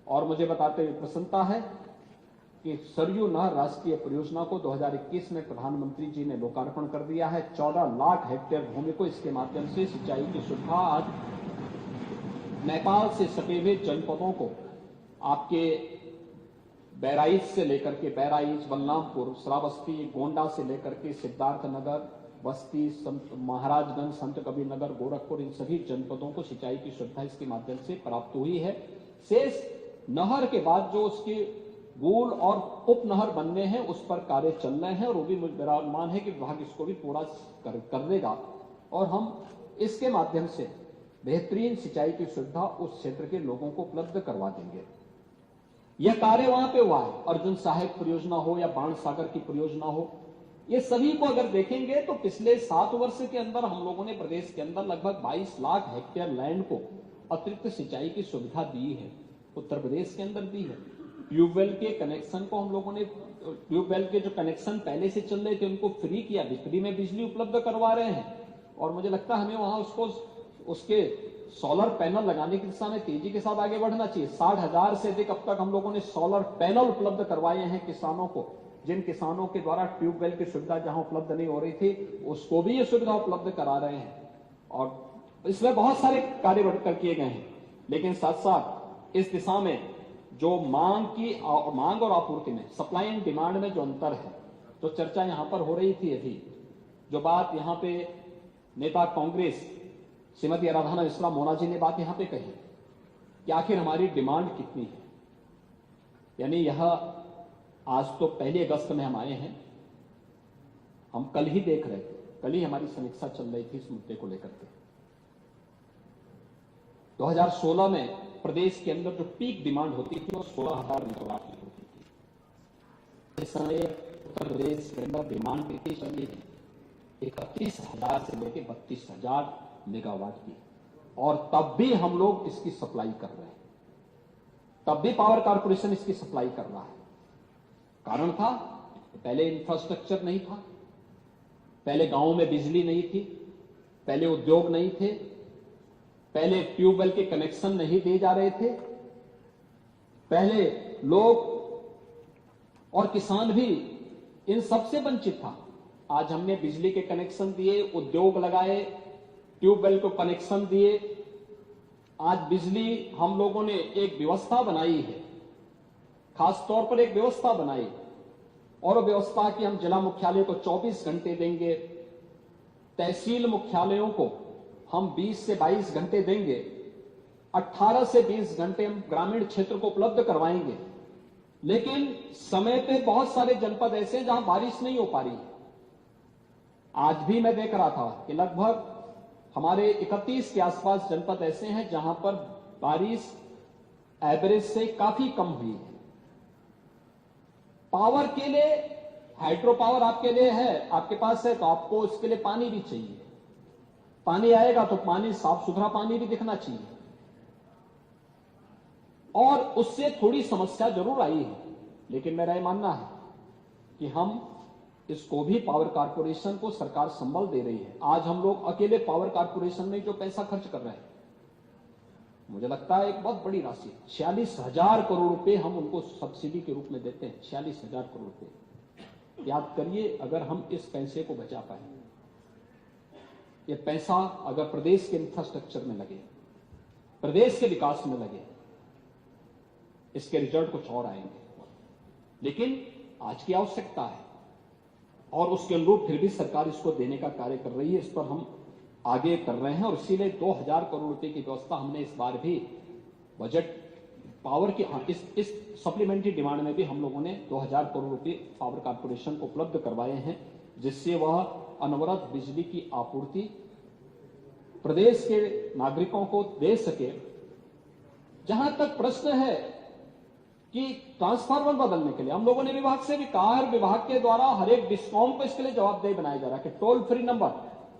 और मुझे बताते हुए प्रसन्नता है कि सरयू नहर राष्ट्रीय परियोजना को 2021 में प्रधानमंत्री जी ने लोकार्पण कर दिया है। 14 लाख हेक्टेयर भूमि को इसके माध्यम से सिंचाई की सुविधा आज नेपाल से सटे हुए जनपदों को, आपके बहराइच से लेकर के बहराइच, बलरामपुर, श्रावस्ती, गोंडा से लेकर के सिद्धार्थनगर, बस्ती, महाराजगंज, संत कबीर नगर, गोरखपुर, इन सभी जनपदों को सिंचाई की सुविधा इसके माध्यम से प्राप्त हुई है। शेष नहर के बाद जो उसके गुल और उप नहर बनने हैं उस पर कार्य चल रहे हैं, और वो भी मेरा अनुमान है कि विभाग इसको भी पूरा कर देगा, और हम इसके माध्यम से बेहतरीन सिंचाई की सुविधा उस क्षेत्र के लोगों को उपलब्ध करवा देंगे। यह कार्य वहां पे हुआ है। अर्जुन सहायक परियोजना हो या बाण सागर की परियोजना हो, ये सभी को अगर देखेंगे तो पिछले 7 वर्ष के अंदर हम लोगों ने प्रदेश के अंदर लगभग 22 लाख हेक्टेयर लैंड को अतिरिक्त सिंचाई की सुविधा दी है, उत्तर प्रदेश के अंदर दी है। ट्यूबवेल के कनेक्शन को हम लोगों ने, ट्यूबवेल के जो कनेक्शन पहले से चल रहे थे उनको फ्री किया, फ्री में बिजली उपलब्ध करवा रहे हैं। और मुझे लगता है हमें वहां उसके सोलर पैनल लगाने की दिशा में तेजी के साथ आगे बढ़ना चाहिए। 60,000 से अधिक अब तक हम लोगों ने सोलर पैनल उपलब्ध करवाए हैं किसानों को। जिन किसानों के द्वारा ट्यूबवेल की सुविधा जहां उपलब्ध नहीं हो रही थी, उसको भी ये सुविधा उपलब्ध करा रहे हैं। और इसमें बहुत सारे कार्य बढ़कर किए गए हैं। लेकिन साथ साथ इस दिशा में जो मांग और आपूर्ति में, सप्लाई एंड डिमांड में जो अंतर है, तो चर्चा यहां पर हो रही थी अभी, जो बात यहां पे नेता कांग्रेस श्रीमती आराधना मिश्रा मोना जी ने बात यहां पे कही कि आखिर हमारी डिमांड कितनी है। यानी यह आज तो 1 अगस्त में हम आए हैं, हम कल ही देख रहे थे, कल ही हमारी समीक्षा चल रही थी इस मुद्दे को लेकर के। 2016 में प्रदेश के अंदर जो पीक डिमांड होती थी वो 16,000 मेगावाट की होती थी। इस समय उत्तर प्रदेश के अंदर डिमांड कितनी चल रही है? 31,000 से लेकर 32,000 मेगावाट की, और तब भी हम लोग इसकी सप्लाई कर रहे हैं, तब भी पावर कारपोरेशन इसकी सप्लाई कर रहा है। कारण था, पहले इंफ्रास्ट्रक्चर नहीं था, पहले गांवों में बिजली नहीं थी, पहले उद्योग नहीं थे, पहले ट्यूबवेल के कनेक्शन नहीं दिए जा रहे थे, पहले लोग और किसान भी इन सबसे वंचित था। आज हमने बिजली के कनेक्शन दिए, उद्योग लगाए, ट्यूबवेल को कनेक्शन दिए। आज बिजली हम लोगों ने एक व्यवस्था बनाई है, खास तौर पर एक व्यवस्था बनाई, और व्यवस्था कि हम जिला मुख्यालय को 24 घंटे देंगे, तहसील मुख्यालयों को हम 20 से 22 घंटे देंगे, 18 से 20 घंटे हम ग्रामीण क्षेत्र को उपलब्ध करवाएंगे। लेकिन समय पे बहुत सारे जनपद ऐसे जहां बारिश नहीं हो पा रही है। आज भी मैं देख रहा था कि लगभग हमारे 31 के आसपास जनपद ऐसे हैं जहां पर बारिश एवरेज से काफी कम हुई है। पावर के लिए, हाइड्रो पावर आपके लिए है, आपके पास है, तो आपको इसके लिए पानी भी चाहिए। पानी आएगा तो पानी, साफ सुथरा पानी भी दिखना चाहिए, और उससे थोड़ी समस्या जरूर आई है। लेकिन मेरा यह मानना है कि हम इसको भी पावर कारपोरेशन को सरकार संबल दे रही है। आज हम लोग अकेले पावर कारपोरेशन में जो पैसा खर्च कर रहे हैं, मुझे लगता है एक बहुत बड़ी राशि, 46,000 करोड़ रुपए हम उनको सब्सिडी के रूप में देते हैं। 46,000 करोड़ रुपए, याद करिए, अगर हम इस पैसे को बचा पाए, ये पैसा अगर प्रदेश के इंफ्रास्ट्रक्चर में लगे, प्रदेश के विकास में लगे, इसके रिजल्ट कुछ और आएंगे। लेकिन आज की आवश्यकता है और उसके अनुरूप फिर भी सरकार इसको देने का कार्य कर रही है। इस पर हम आगे कर रहे हैं, और इसीलिए 2,000 करोड़ रुपए की व्यवस्था हमने इस बार भी बजट पावर की, इस सप्लीमेंट्री डिमांड में भी हम लोगों ने 2,000 करोड़ रुपए पावर कारपोरेशन को उपलब्ध करवाए हैं, जिससे वह अनवरत बिजली की आपूर्ति प्रदेश के नागरिकों को दे सके। जहां तक प्रश्न है कि ट्रांसफार्मर बदलने के लिए हम लोगों ने विभाग से भी कहा है, विभाग के द्वारा हर एक डिस्कॉम को इसके लिए जवाबदेही बनाया जा रहा है कि टोल फ्री नंबर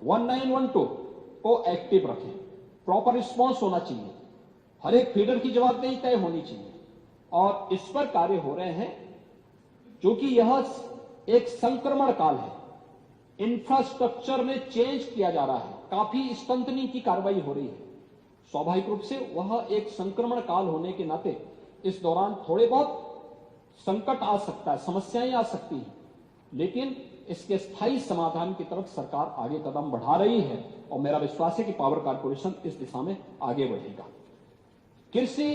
1912 को एक्टिव रखें, प्रॉपर रिस्पॉन्स होना चाहिए, हर एक फीडर की जवाबदेही तय होनी चाहिए, और इस पर कार्य हो रहे हैं। क्योंकि यह एक संक्रमण काल है, इंफ्रास्ट्रक्चर में चेंज किया जा रहा है, काफी स्ट्रेंथनिंग की कार्रवाई हो रही है। स्वाभाविक रूप से वह एक संक्रमण काल होने के नाते इस दौरान थोड़े बहुत संकट आ सकता है, समस्याएं आ सकती हैं, लेकिन इसके स्थायी समाधान की तरफ सरकार आगे कदम बढ़ा रही है, और मेरा विश्वास है कि पावर कारपोरेशन इस दिशा में आगे बढ़ेगा। कृषि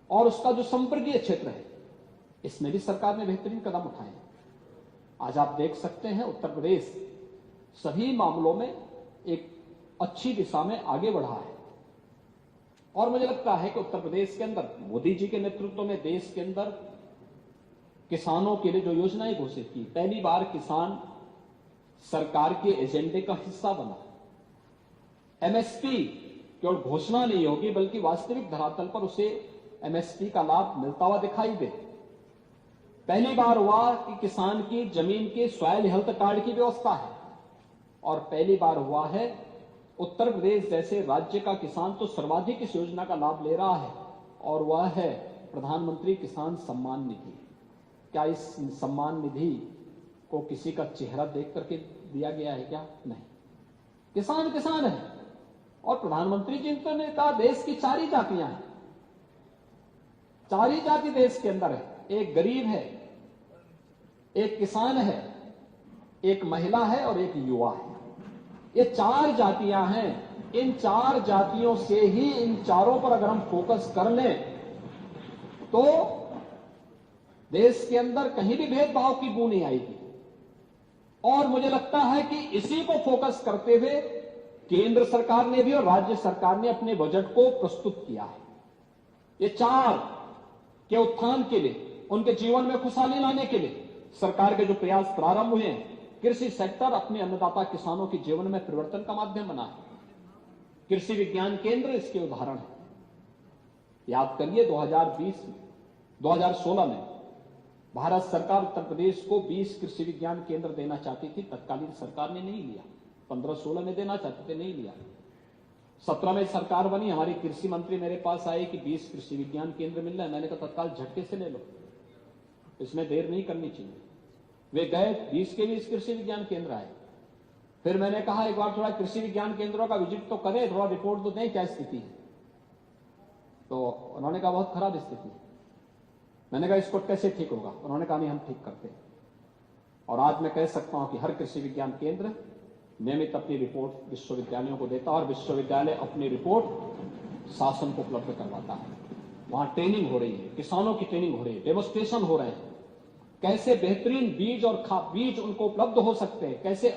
और उसका जो संपर्कीय क्षेत्र है, इसमें भी सरकार ने बेहतरीन कदम उठाए हैं। आज आप देख सकते हैं उत्तर प्रदेश सभी मामलों में एक अच्छी दिशा में आगे बढ़ा है, और मुझे लगता है कि उत्तर प्रदेश के अंदर मोदी जी के नेतृत्व में देश के अंदर किसानों के लिए जो योजनाएं घोषित की, पहली बार किसान सरकार के एजेंडे का हिस्सा बना। एमएसपी केवल घोषणा नहीं होगी, बल्कि वास्तविक धरातल पर उसे एमएसपी का लाभ मिलता हुआ दिखाई दे। पहली बार हुआ कि किसान की जमीन के सॉइल हेल्थ कार्ड की व्यवस्था है, और पहली बार हुआ है उत्तर प्रदेश जैसे राज्य का किसान तो सर्वाधिक इस योजना का लाभ ले रहा है, और वह है प्रधानमंत्री किसान सम्मान निधि। क्या इस सम्मान निधि को किसी का चेहरा देख करके दिया गया है क्या? नहीं। किसान किसान है, और प्रधानमंत्री जी ने कहा देश की 4 ही जातियां हैं, 4 ही जाति देश के अंदर है। एक गरीब है, एक किसान है, एक महिला है और एक युवा है। ये 4 जातियां हैं। इन 4 जातियों से ही, इन चारों पर अगर हम फोकस कर लें तो देश के अंदर कहीं भी भेदभाव की बू नहीं आएगी। और मुझे लगता है कि इसी को फोकस करते हुए केंद्र सरकार ने भी और राज्य सरकार ने अपने बजट को प्रस्तुत किया है। ये 4 के उत्थान के लिए, उनके जीवन में खुशहाली लाने के लिए सरकार के जो प्रयास प्रारंभ हुए हैं, कृषि सेक्टर अपने अन्नदाता किसानों के जीवन में परिवर्तन का माध्यम बना है। कृषि विज्ञान केंद्र इसके उदाहरण है। याद करिए 2016 में भारत सरकार उत्तर प्रदेश को 20 कृषि विज्ञान केंद्र देना चाहती थी, तत्कालीन सरकार ने नहीं लिया। 15-16 में देना चाहते थे, नहीं लिया। 17 में सरकार बनी, हमारी कृषि मंत्री मेरे पास आए कि 20 कृषि विज्ञान केंद्र मिल रहे हैं। मैंने कहा तत्काल झटके से ले लो, इसमें देर नहीं करनी चाहिए। वे गए, 20 के 20 कृषि विज्ञान केंद्र आए। फिर मैंने कहा एक बार थोड़ा कृषि विज्ञान केंद्रों का विजिट तो करें, थोड़ा रिपोर्ट तो दें क्या स्थिति है। तो उन्होंने कहा बहुत खराब स्थिति है। मैंने कहा इसको कैसे ठीक होगा? उन्होंने कहा नहीं, हम ठीक करते हैं। और आज मैं कह सकता हूं कि हर कृषि विज्ञान केंद्र नियमित अपनी रिपोर्ट विश्वविद्यालयों को देता है, और विश्वविद्यालय अपनी रिपोर्ट शासन को उपलब्ध करवाता है। वहां ट्रेनिंग हो रही है, किसानों की ट्रेनिंग हो रही है, डेमोन्स्ट्रेशन हो रहे हैं, कैसे बेहतरीन बीज और बीज उनको उपलब्ध हो सकते हैं, कैसे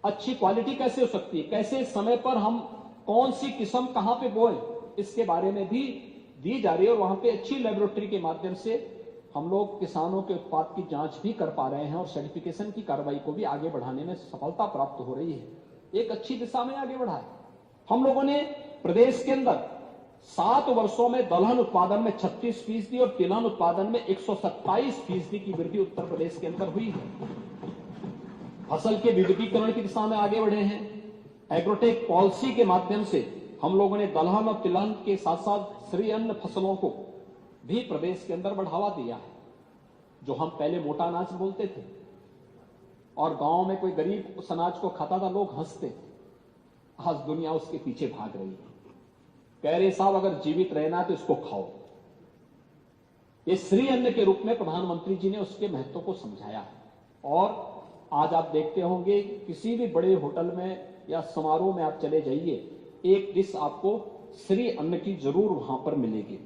अच्छी क्वालिटी कैसे हो सकती है, कैसे समय पर हम कौन सी किस्म कहां पे बोएं, इसके बारे में भी दी जा रही है। और वहां पे अच्छी लेबोरेटरी के माध्यम से हम लोग किसानों के उत्पाद की जांच भी कर पा रहे हैं, और सर्टिफिकेशन की कार्रवाई को भी आगे बढ़ाने में सफलता प्राप्त हो रही है। एक अच्छी दिशा में आगे बढ़ा है। हम लोगों ने प्रदेश के अंदर 7 वर्षों में दलहन उत्पादन में 36% और तिलहन उत्पादन में 127% की वृद्धि उत्तर प्रदेश के अंदर हुई है। फसल के विविधीकरण की दिशा में आगे बढ़े हैं। एग्रोटेक पॉलिसी के माध्यम से हम लोगों ने दलहन और तिलहन के साथ साथ श्री अन्न फसलों को भी प्रदेश के अंदर बढ़ावा दिया है। जो हम पहले मोटा अनाज बोलते थे और गांव में कोई गरीब उस अनाज को खाता था, लोग हंसते थे, आज दुनिया उसके पीछे भाग रही है। कह रहे साहब अगर जीवित रहना तो इसको खाओ। ये श्री अन्न के रूप में प्रधानमंत्री जी ने उसके महत्व को समझाया है। और आज आप देखते होंगे किसी भी बड़े होटल में या समारोह में आप चले जाइए, एक डिश आपको श्री अन्न की जरूर वहां पर मिलेगी।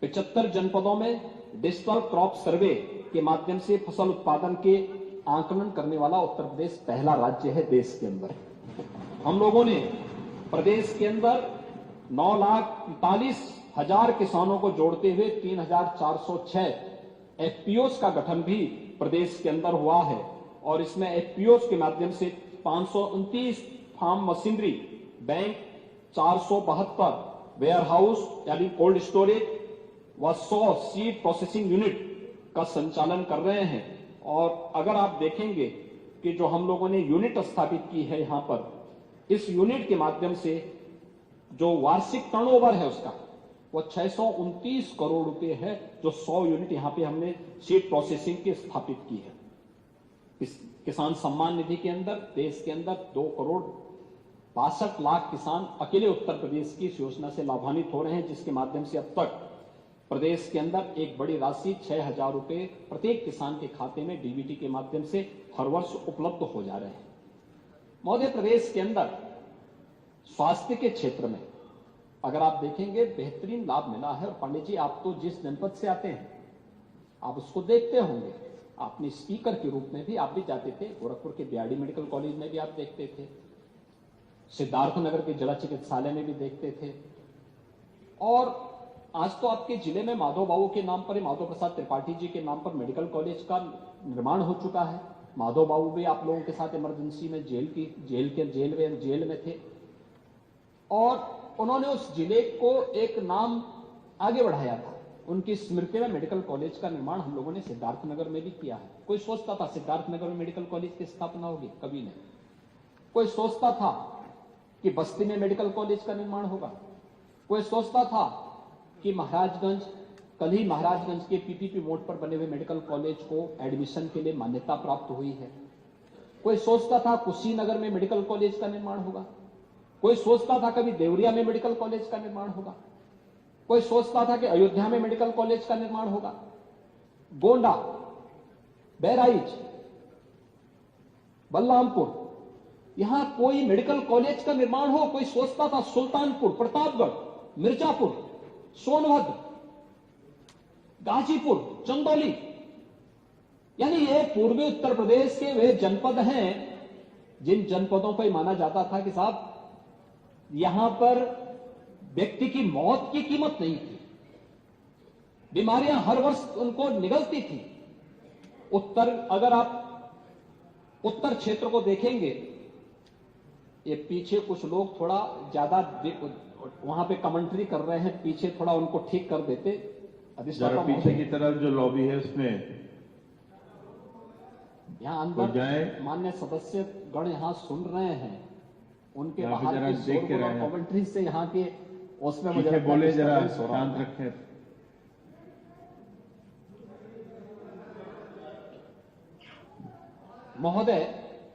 75 जनपदों में डिजिटल क्रॉप सर्वे के माध्यम से फसल उत्पादन के आकलन करने वाला उत्तर प्रदेश पहला राज्य है देश के अंदर। हम लोगों ने प्रदेश के अंदर 9,45,000 किसानों को जोड़ते हुए 3,406 एफपीओस का गठन भी प्रदेश के अंदर हुआ है। और इसमें एफपीओस के माध्यम से 529 farm machinery bank, 472 warehouse यानी कोल्ड स्टोरेज व 100 सीड प्रोसेसिंग यूनिट का संचालन कर रहे हैं। और अगर आप देखेंगे कि जो हम लोगों ने यूनिट स्थापित की है यहां पर, इस यूनिट के माध्यम से जो वार्षिक टर्नओवर है उसका वो 629 करोड़ रुपए है, जो 100 यूनिट यहां पे हमने सीड प्रोसेसिंग की स्थापित की है। इस किसान सम्मान निधि के अंदर देश के अंदर 2,62,00,000 किसान अकेले उत्तर प्रदेश की इस योजना से लाभान्वित हो रहे हैं, जिसके माध्यम से अब तक प्रदेश के अंदर एक बड़ी राशि 6,000 रुपए प्रत्येक किसान के खाते में डीबीटी के माध्यम से हर वर्ष उपलब्ध हो जा रहे हैं। महोदय, प्रदेश के अंदर स्वास्थ्य के क्षेत्र में अगर आप देखेंगे बेहतरीन लाभ मिला है। और पांडे जी, आप तो जिस जनपद से आते हैं आप उसको देखते होंगे, आपने स्पीकर के रूप में भी आप भी जाते थे, गोरखपुर के बीआरडी मेडिकल कॉलेज में भी आप देखते थे, सिद्धार्थनगर के जिला चिकित्सालय में भी देखते थे। और आज तो आपके जिले में माधव बाबू के नाम पर, माधव प्रसाद त्रिपाठी जी के नाम पर मेडिकल कॉलेज का निर्माण हो चुका है। माधव बाबू भी आप लोगों के साथ इमरजेंसी में जेल में थे, और उन्होंने उस जिले को एक नाम आगे बढ़ाया था। उनकी स्मृति में मेडिकल कॉलेज का निर्माण हम लोगों ने सिद्धार्थनगर में भी किया है। कोई सोचता था सिद्धार्थनगर में मेडिकल कॉलेज की स्थापना होगी? कभी नहीं। कोई सोचता था कि बस्ती में मेडिकल कॉलेज का निर्माण होगा। कोई सोचता था कि महाराजगंज, कल ही महाराजगंज के पीपीपी मोड पर बने हुए मेडिकल कॉलेज को एडमिशन के लिए मान्यता प्राप्त हुई है। कोई सोचता था कुशीनगर में मेडिकल कॉलेज का निर्माण होगा। कोई सोचता था कभी देवरिया में मेडिकल कॉलेज का निर्माण होगा। कोई सोचता था कि अयोध्या में मेडिकल कॉलेज का निर्माण होगा। गोंडा, बहराइच, बलरामपुर, यहां कोई मेडिकल कॉलेज का निर्माण हो। कोई सोचता था सुल्तानपुर, प्रतापगढ़, मिर्जापुर, सोनभद्र, गाजीपुर, चंदौली, यानी ये पूर्वी उत्तर प्रदेश के वे जनपद हैं जिन जनपदों को माना जाता था कि साहब यहां पर व्यक्ति की मौत की कीमत नहीं थी, बीमारियां हर वर्ष उनको निगलती थी। अगर आप उत्तर क्षेत्र को देखेंगे, ये पीछे कुछ लोग थोड़ा ज्यादा वहां पे कमेंट्री कर रहे हैं, पीछे थोड़ा उनको ठीक कर देते।
जरा पीछे की तरफ जो लॉबी है उसमें
यहाँ अंदर मान्य सदस्य गण यहाँ सुन रहे हैं, उनके बाहर की शोरगुल और कमेंट्री से यहाँ के उसमें मुझे
बोले जरा शांत रखें।
महोदय,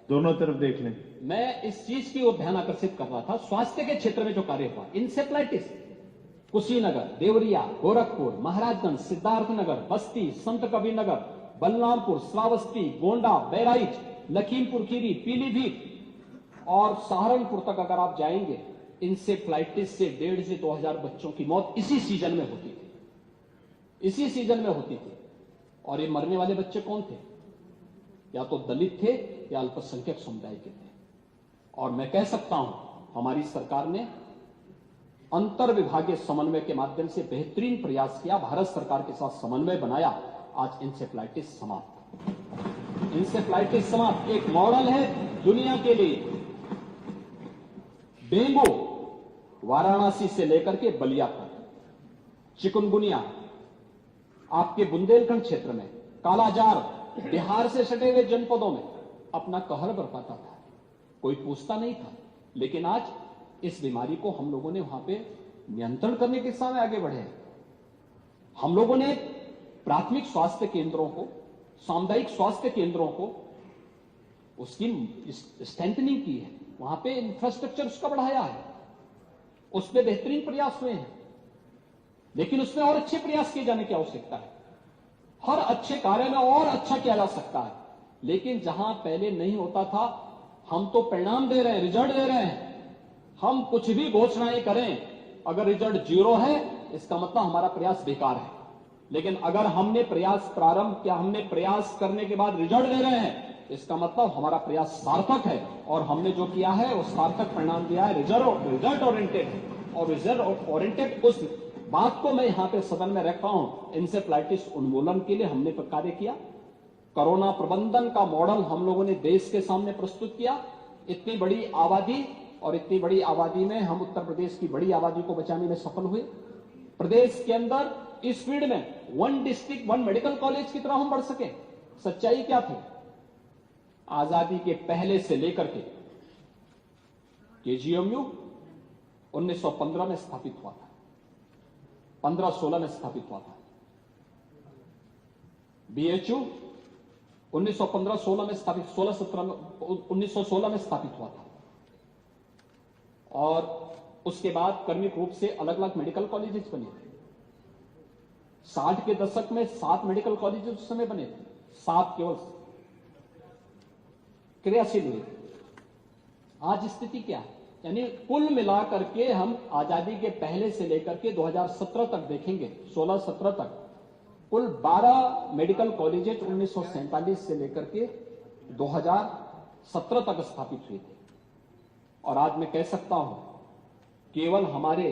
दोनों तरफ देख लें।
मैं इस चीज की ओर ध्यान आकर्षित कर रहा था, स्वास्थ्य के क्षेत्र में जो कार्य हुआ, इंसेफ्लाइटिस, कुशीनगर, देवरिया, गोरखपुर, महाराजगंज, सिद्धार्थनगर, बस्ती, संत कबीर नगर, बलरामपुर, श्रावस्ती, गोंडा, बहराइच, लखीमपुर खीरी, पीलीभीत और सहारनपुर तक अगर आप जाएंगे, इंसेफ्लाइटिस से 1,500 से 2,000 बच्चों की मौत इसी सीजन में होती थी, इसी सीजन में होती थी। और ये मरने वाले बच्चे कौन थे? या तो दलित थे या अल्पसंख्यक समुदाय के थे। और मैं कह सकता हूं हमारी सरकार ने अंतर विभागीय समन्वय के माध्यम से बेहतरीन प्रयास किया, भारत सरकार के साथ समन्वय बनाया, आज इंसेफ्लाइटिस समाप्त। इंसेफ्लाइटिस समाप्त एक मॉडल है दुनिया के लिए। डेंगू वाराणसी से लेकर के बलिया तक, चिकुनगुनिया आपके बुंदेलखंड क्षेत्र में, कालाजार बिहार से सटे हुए जनपदों में अपना कहर बरपाता था, कोई पूछता नहीं था। लेकिन आज इस बीमारी को हम लोगों ने वहां पे नियंत्रण करने के साथ आगे बढ़े। हम लोगों ने प्राथमिक स्वास्थ्य केंद्रों को, सामुदायिक स्वास्थ्य केंद्रों को उसकी स्ट्रेंथनिंग की है, वहां पे इंफ्रास्ट्रक्चर उसका बढ़ाया है, उसमें बेहतरीन प्रयास हुए हैं। लेकिन उसमें और अच्छे प्रयास किए जाने की आवश्यकता है। हर अच्छे कार्य में और अच्छा किया जा सकता है। लेकिन जहां पहले नहीं होता था, हम तो परिणाम दे रहे हैं, रिजल्ट दे रहे हैं। हम कुछ भी घोषणाएं करें, अगर रिजल्ट 0 है इसका मतलब हमारा प्रयास बेकार है। लेकिन अगर हमने प्रयास प्रारंभ किया, हमने प्रयास करने के बाद रिजल्ट दे रहे हैं, इसका मतलब हमारा प्रयास सार्थक है और हमने जो किया है वो सार्थक परिणाम दिया है, रिजल्ट ओरिएंटेड है। और रिजल्ट ओरिएंटेड उस बात को मैं यहां पे सदन में रख रहा हूं। इंसेफ्लाइटिस उन्मूलन के लिए हमने कार्य किया, कोरोना प्रबंधन का मॉडल हम लोगों ने देश के सामने प्रस्तुत किया। इतनी बड़ी आबादी और इतनी बड़ी आबादी में हम उत्तर प्रदेश की बड़ी आबादी को बचाने में सफल हुए। प्रदेश के अंदर इस फील्ड में 1 डिस्ट्रिक्ट 1 मेडिकल कॉलेज की तरह हम बढ़ सके। सच्चाई क्या थी? आजादी के पहले से लेकर के केजीएमयू 1915 में स्थापित हुआ था, 15-16 में स्थापित हुआ था। बीएचयू 1915-16 में स्थापित, 16-17 में, 1916 में स्थापित हुआ था। और उसके बाद क्रमिक रूप से अलग अलग मेडिकल कॉलेजेस बने थे। 60 के दशक में 7 मेडिकल कॉलेजेस उस समय बने थे, 7 केवल क्रियाशील हुए। आज स्थिति क्या है? यानी कुल मिलाकर के हम आजादी के पहले से लेकर के 2017 तक देखेंगे, 16-17 तक कुल 12 मेडिकल कॉलेजेस 1947 से लेकर के 2017 तक स्थापित हुए थे। और आज मैं कह सकता हूं केवल हमारे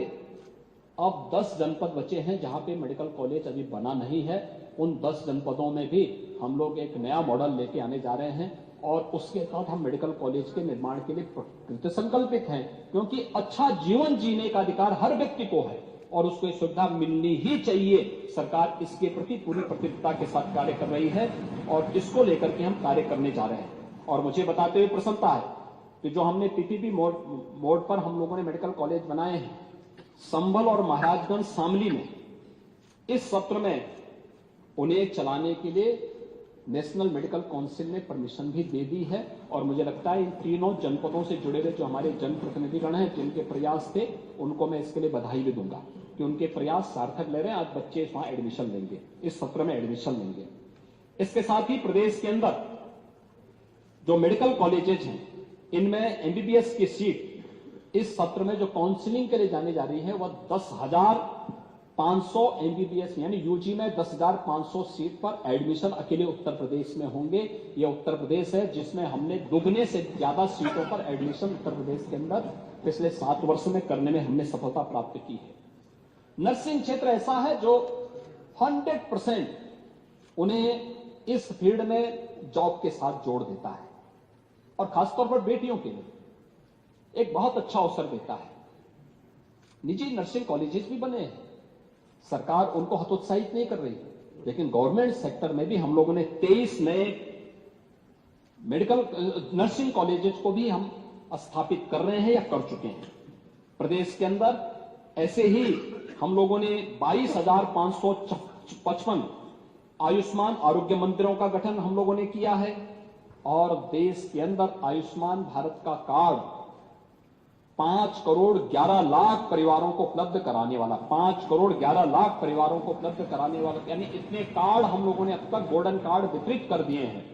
अब 10 जनपद बचे हैं जहां पे मेडिकल कॉलेज अभी बना नहीं है। उन 10 जनपदों में भी हम लोग एक नया मॉडल लेके आने जा रहे हैं और उसके साथ हम मेडिकल कॉलेज के निर्माण के लिए कृत संकल्पित हैं, क्योंकि अच्छा जीवन जीने का अधिकार हर व्यक्ति को है और उसको ये सुविधा मिलनी ही चाहिए। सरकार इसके प्रति पूरी प्रतिबद्धता के साथ कार्य कर रही है और इसको लेकर के हम कार्य करने जा रहे हैं। और मुझे बताते हुए प्रसन्नता है कि जो हमने पीपीपी मोड पर हम लोगों ने मेडिकल कॉलेज बनाए हैं, संभल और महाराजगंज शामली में, इस सत्र में उन्हें चलाने के लिए नेशनल मेडिकल काउंसिल ने परमिशन भी दे दी है। और मुझे लगता है इन तीनों जनपदों से जुड़े हुए जो हमारे जनप्रतिनिधिगण हैं, जिनके प्रयास थे, उनको मैं इसके लिए बधाई भी दूंगा कि उनके प्रयास सार्थक ले रहे हैं। आज बच्चे वहां एडमिशन लेंगे, इस सत्र में एडमिशन लेंगे। इसके साथ ही प्रदेश के अंदर जो मेडिकल कॉलेजेज हैं, इनमें एमबीबीएस की सीट इस सत्र में जो काउंसलिंग के लिए जाने जा रही है वह 10,500 एमबीबीएस यानी यूजी में 10,500 सीट पर एडमिशन अकेले उत्तर प्रदेश में होंगे। यह उत्तर प्रदेश है जिसमें हमने दुगने से ज्यादा सीटों पर एडमिशन उत्तर प्रदेश के अंदर पिछले 7 वर्ष में करने में हमने सफलता प्राप्त की है। नर्सिंग क्षेत्र ऐसा है जो 100% उन्हें इस फील्ड में जॉब के साथ जोड़ देता है और खासतौर पर बेटियों के लिए एक बहुत अच्छा अवसर देता है। निजी नर्सिंग कॉलेजेस भी बने हैं, सरकार उनको हतोत्साहित नहीं कर रही, लेकिन गवर्नमेंट सेक्टर में भी हम लोगों ने 23 नए मेडिकल नर्सिंग कॉलेजेस को भी हम स्थापित कर रहे हैं या कर चुके हैं। प्रदेश के अंदर ऐसे ही हम लोगों ने 22,555 आयुष्मान आरोग्य मंदिरों का गठन हम लोगों ने किया है और देश के अंदर आयुष्मान भारत का कार्ड 5 करोड़ 11 लाख परिवारों को उपलब्ध कराने वाला, 5 करोड़ 11 लाख परिवारों को उपलब्ध कराने वाला, यानी इतने कार्ड हम लोगों ने अब तक गोल्डन कार्ड वितरित कर दिए हैं।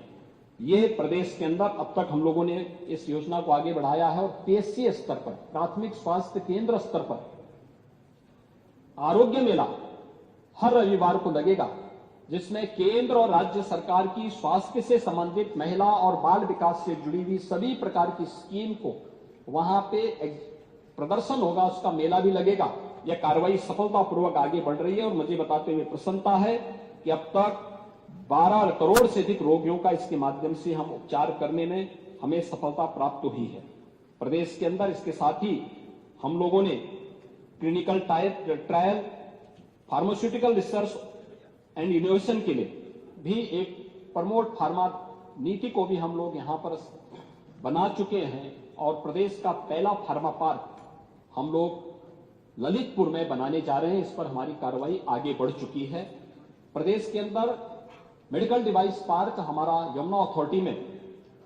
ये प्रदेश के अंदर अब तक हम लोगों ने इस योजना को आगे बढ़ाया है और पीएचसी स्तर पर, प्राथमिक स्वास्थ्य केंद्र स्तर पर आरोग्य मेला हर रविवार को लगेगा, जिसमें केंद्र और राज्य सरकार की स्वास्थ्य से संबंधित महिला और बाल विकास से जुड़ी हुई सभी प्रकार की स्कीम को वहां पे प्रदर्शन होगा, उसका मेला भी लगेगा। यह कार्रवाई सफलतापूर्वक आगे बढ़ रही है और मुझे बताते हुए प्रसन्नता है कि अब तक 12 करोड़ से अधिक रोगियों का इसके माध्यम से हम उपचार करने में हमें सफलता प्राप्त हुई है प्रदेश के अंदर। इसके साथ ही हम लोगों ने clinical trial, pharmaceutical research and innovation के लिए भी एक प्रमोट फार्मा नीति को भी हम लोग यहां पर बना चुके हैं और प्रदेश का पहला फार्मा पार्क हम लोग ललितपुर में बनाने जा रहे हैं। इस पर हमारी कार्रवाई आगे बढ़ चुकी है। प्रदेश के अंदर मेडिकल डिवाइस पार्क हमारा यमुना अथॉरिटी में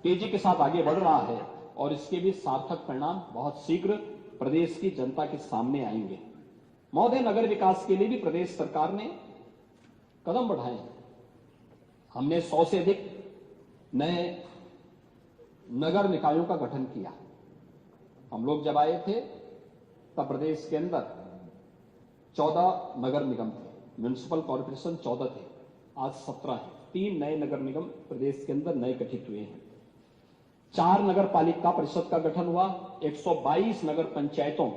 तेजी के साथ आगे बढ़ रहा है और इसके भी सार्थक परिणाम बहुत शीघ्र प्रदेश की जनता के सामने आएंगे। महोदय, नगर विकास के लिए भी प्रदेश सरकार ने कदम बढ़ाए हैं। हमने 100 से अधिक नए नगर निकायों का गठन किया। हम लोग जब आए थे तब प्रदेश के अंदर 14 नगर निगम थे, म्युनिसिपल कॉर्पोरेशन 14 थे, आज 17 है। 3 नए नगर निगम प्रदेश के अंदर नए गठित हुए हैं। 4 नगर पालिका परिषद का गठन हुआ, 122 नगर पंचायतों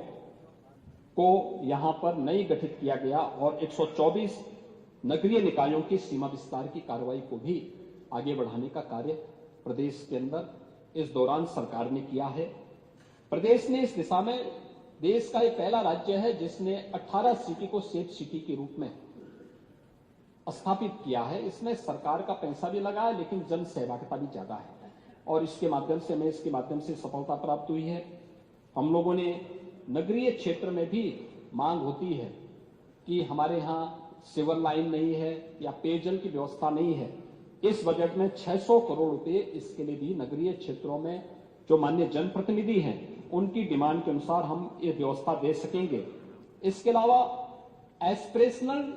को यहां पर नई गठित किया गया और 124 नगरीय निकायों की सीमा विस्तार की कार्रवाई को भी आगे बढ़ाने का कार्य प्रदेश के अंदर इस दौरान सरकार ने किया है। प्रदेश ने इस दिशा में देश का एक पहला राज्य है जिसने 18 सिटी को सेफ सिटी के रूप में स्थापित किया है। इसमें सरकार का पैसा भी लगा है लेकिन जन सहभागिता भी ज्यादा है और इसके माध्यम से हमें इसके माध्यम से सफलता प्राप्त हुई है। हम लोगों ने नगरीय क्षेत्र में भी मांग होती है कि हमारे यहाँ सिवर लाइन नहीं है या पेयजल की व्यवस्था नहीं है। इस बजट में 600 करोड़ रुपए इसके लिए भी नगरीय क्षेत्रों में जो माननीय जनप्रतिनिधि हैं उनकी डिमांड के अनुसार हम ये व्यवस्था दे सकेंगे। इसके अलावा एस्पिरेशनल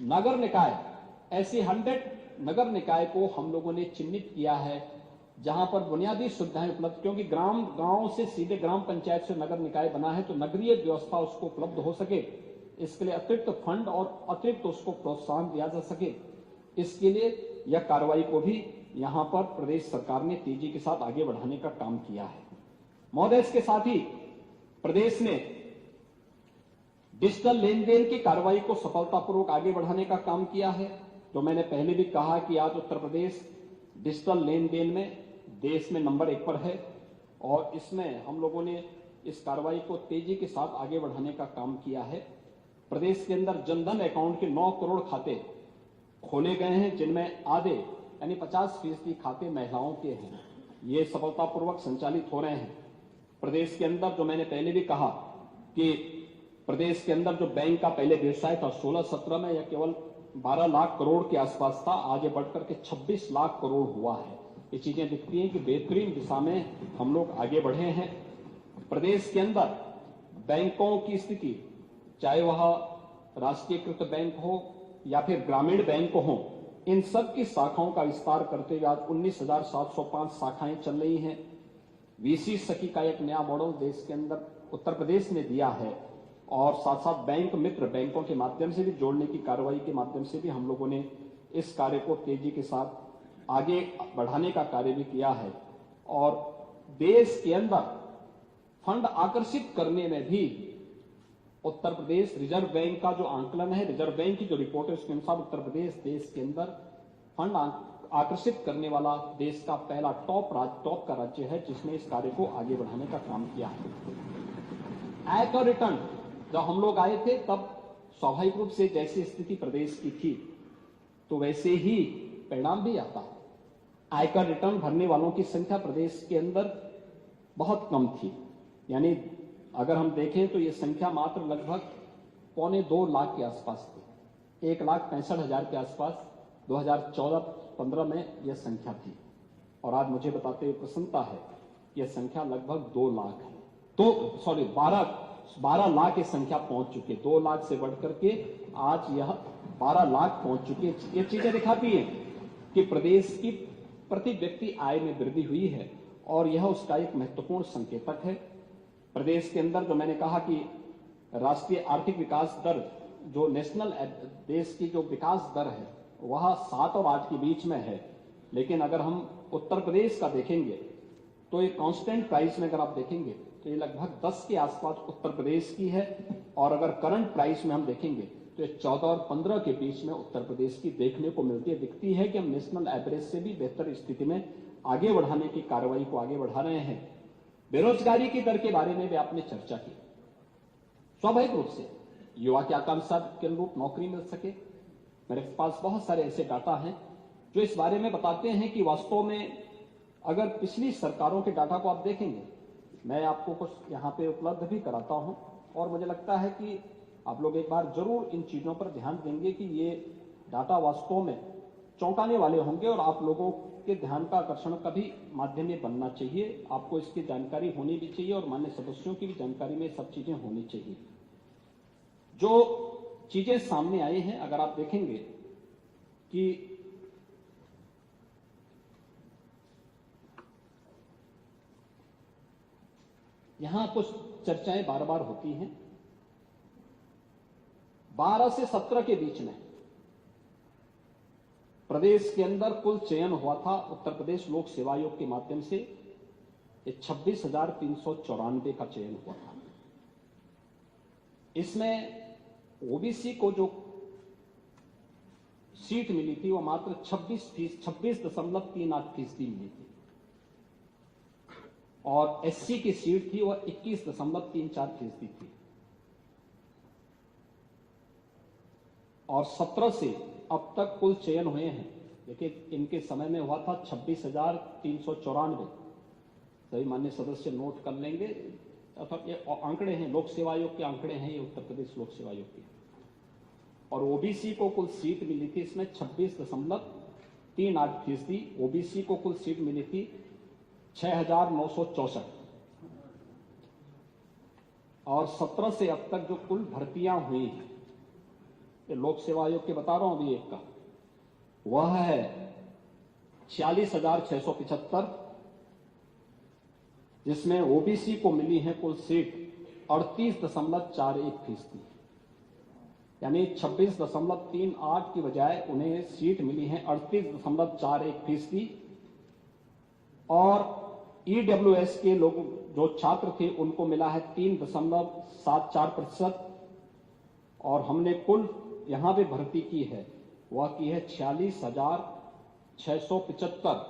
नगर निकाय, ऐसी 100 नगर निकाय को हम लोगों ने चिन्हित किया है जहां पर बुनियादी सुविधाएं उपलब्ध, क्योंकि गांव से सीधे ग्राम पंचायत से नगर निकाय बना है तो नगरीय व्यवस्था उसको उपलब्ध हो सके, इसके लिए अतिरिक्त फंड और अतिरिक्त उसको प्रोत्साहन दिया जा सके, इसके लिए यह कार्रवाई को भी यहां पर प्रदेश सरकार ने तेजी के साथ आगे बढ़ाने का काम किया है। महोदय, इसके साथ ही प्रदेश ने डिजिटल लेन देन की कार्रवाई को सफलतापूर्वक आगे बढ़ाने का काम किया है। जो मैंने पहले भी कहा कि आज उत्तर प्रदेश डिजिटल लेन देन में देश में नंबर 1 पर है और इसमें हम लोगों ने इस कार्रवाई को तेजी के साथ आगे बढ़ाने का काम किया है। प्रदेश के अंदर जनधन अकाउंट के 9 करोड़ खाते खोले गए हैं जिनमें आधे यानी 50% खाते महिलाओं के हैं ये सफलतापूर्वक संचालित हो रहे हैं। प्रदेश के अंदर जो मैंने पहले भी कहा कि प्रदेश के अंदर जो बैंक का पहले व्यवसाय था 16-17 में यह केवल 12 लाख करोड़ के आसपास था, आगे बढ़कर के 26 लाख करोड़ हुआ है। ये चीजें दिखती हैं कि बेहतरीन दिशा में हम लोग आगे बढ़े हैं। प्रदेश के अंदर बैंकों की स्थिति, चाहे वह राष्ट्रीयकृत बैंक हो या फिर ग्रामीण बैंक हो, इन सब की शाखाओं का विस्तार करते हुए आज 19,705 शाखाएं चल रही हैं। वीसी सखी का एक नया मॉडल देश के अंदर उत्तर प्रदेश ने दिया है और साथ साथ बैंक मित्र बैंकों के माध्यम से भी जोड़ने की कार्रवाई के माध्यम से भी हम लोगों ने इस कार्य को तेजी के साथ आगे बढ़ाने का कार्य भी किया है। और देश के अंदर फंड आकर्षित करने में भी उत्तर प्रदेश, रिजर्व बैंक का जो आंकलन है, रिजर्व बैंक की जो रिपोर्ट है उसके अनुसार उत्तर प्रदेश देश के अंदर फंड आकर्षित करने वाला देश का पहला टॉप का राज्य है जिसने इस कार्य को आगे बढ़ाने का काम किया है। आयकर रिटर्न जब हम लोग आए थे तब स्वाभाविक रूप से जैसी स्थिति प्रदेश की थी तो वैसे ही परिणाम भी आता है। आयकर रिटर्न भरने वालों की संख्या प्रदेश के अंदर बहुत कम थी, यानी अगर हम देखें तो ये संख्या मात्र लगभग 1.25 लाख के आसपास थी। 1,65,000 के आसपास 2014-15 में यह संख्या थी और आज मुझे बताते हुए प्रसन्नता है यह संख्या लगभग 2 लाख है। तो 12 लाख की संख्या पहुंच चुकी है। 2 लाख से बढ़कर के आज यह 12 लाख पहुंच चुकी है। ये चीजें दिखाती है कि प्रदेश की प्रति व्यक्ति आय में वृद्धि हुई है और यह उसका एक महत्वपूर्ण संकेतक है। प्रदेश के अंदर जो मैंने कहा कि राष्ट्रीय आर्थिक विकास दर जो नेशनल देश की जो विकास दर है वह 7 और 8 के बीच में है, लेकिन अगर हम उत्तर प्रदेश का देखेंगे तो ये कांस्टेंट प्राइस में अगर आप देखेंगे तो ये लगभग 10 के आसपास उत्तर प्रदेश की है और अगर करंट प्राइस में हम देखेंगे तो ये 14 और 15 के बीच में उत्तर प्रदेश की देखने को मिलती है। दिखती है कि हम नेशनल एवरेज से भी बेहतर स्थिति में आगे बढ़ाने की कार्रवाई को आगे बढ़ा रहे हैं। बेरोजगारी की दर के बारे में भी आपने चर्चा की। स्वाभाविक रूप से युवा की आकांक्षा के अनुरूप नौकरी मिल सके, मेरे पास बहुत सारे ऐसे डाटा हैं जो इस बारे में बताते हैं कि वास्तव में अगर पिछली सरकारों के डाटा को आप देखेंगे, मैं आपको कुछ यहाँ पे उपलब्ध भी कराता हूँ और मुझे लगता है कि आप लोग एक बार जरूर इन चीजों पर ध्यान देंगे कि ये डाटा वास्तव में चौंकाने वाले होंगे और आप लोगों के ध्यान का आकर्षण का भी माध्यम ये बनना चाहिए। आपको इसकी जानकारी होनी भी चाहिए और मान्य सदस्यों की भी जानकारी में सब चीजें होनी चाहिए। जो चीजें सामने आई हैं अगर आप देखेंगे कि यहां कुछ चर्चाएं बार बार होती हैं। 12 से 17 के बीच में प्रदेश के अंदर कुल चयन हुआ था उत्तर प्रदेश लोक सेवा आयोग के माध्यम से 26,394 का चयन हुआ था। इसमें ओबीसी को जो सीट मिली थी वो मात्र 26.38% मिली थी और एससी की सीट थी वह 21.34% थी और 17 से अब तक कुल चयन हुए हैं। देखिए इनके समय में हुआ था 26,394। सभी मान्य सदस्य नोट कर लेंगे, अथवा ये आंकड़े हैं लोक सेवा आयोग के आंकड़े हैं, ये उत्तर प्रदेश लोक सेवा आयोग के। और ओबीसी को कुल सीट मिली थी इसमें 26.38%। ओबीसी को कुल सीट मिली थी 6,964 और 17 से अब तक जो कुल भर्तियां हुई हैं, ये लोक सेवा आयोग के बता रहा हूं अभी एक का, वह है 46,675, जिसमें ओबीसी को मिली है कुल सीट 38.41%, यानी 26.38 की बजाय उन्हें सीट मिली है 38.41%। और ईडब्ल्यूएस के लोग जो छात्र थे उनको मिला है 3.74% और हमने कुल यहां पे भर्ती की है वह की है 46,675।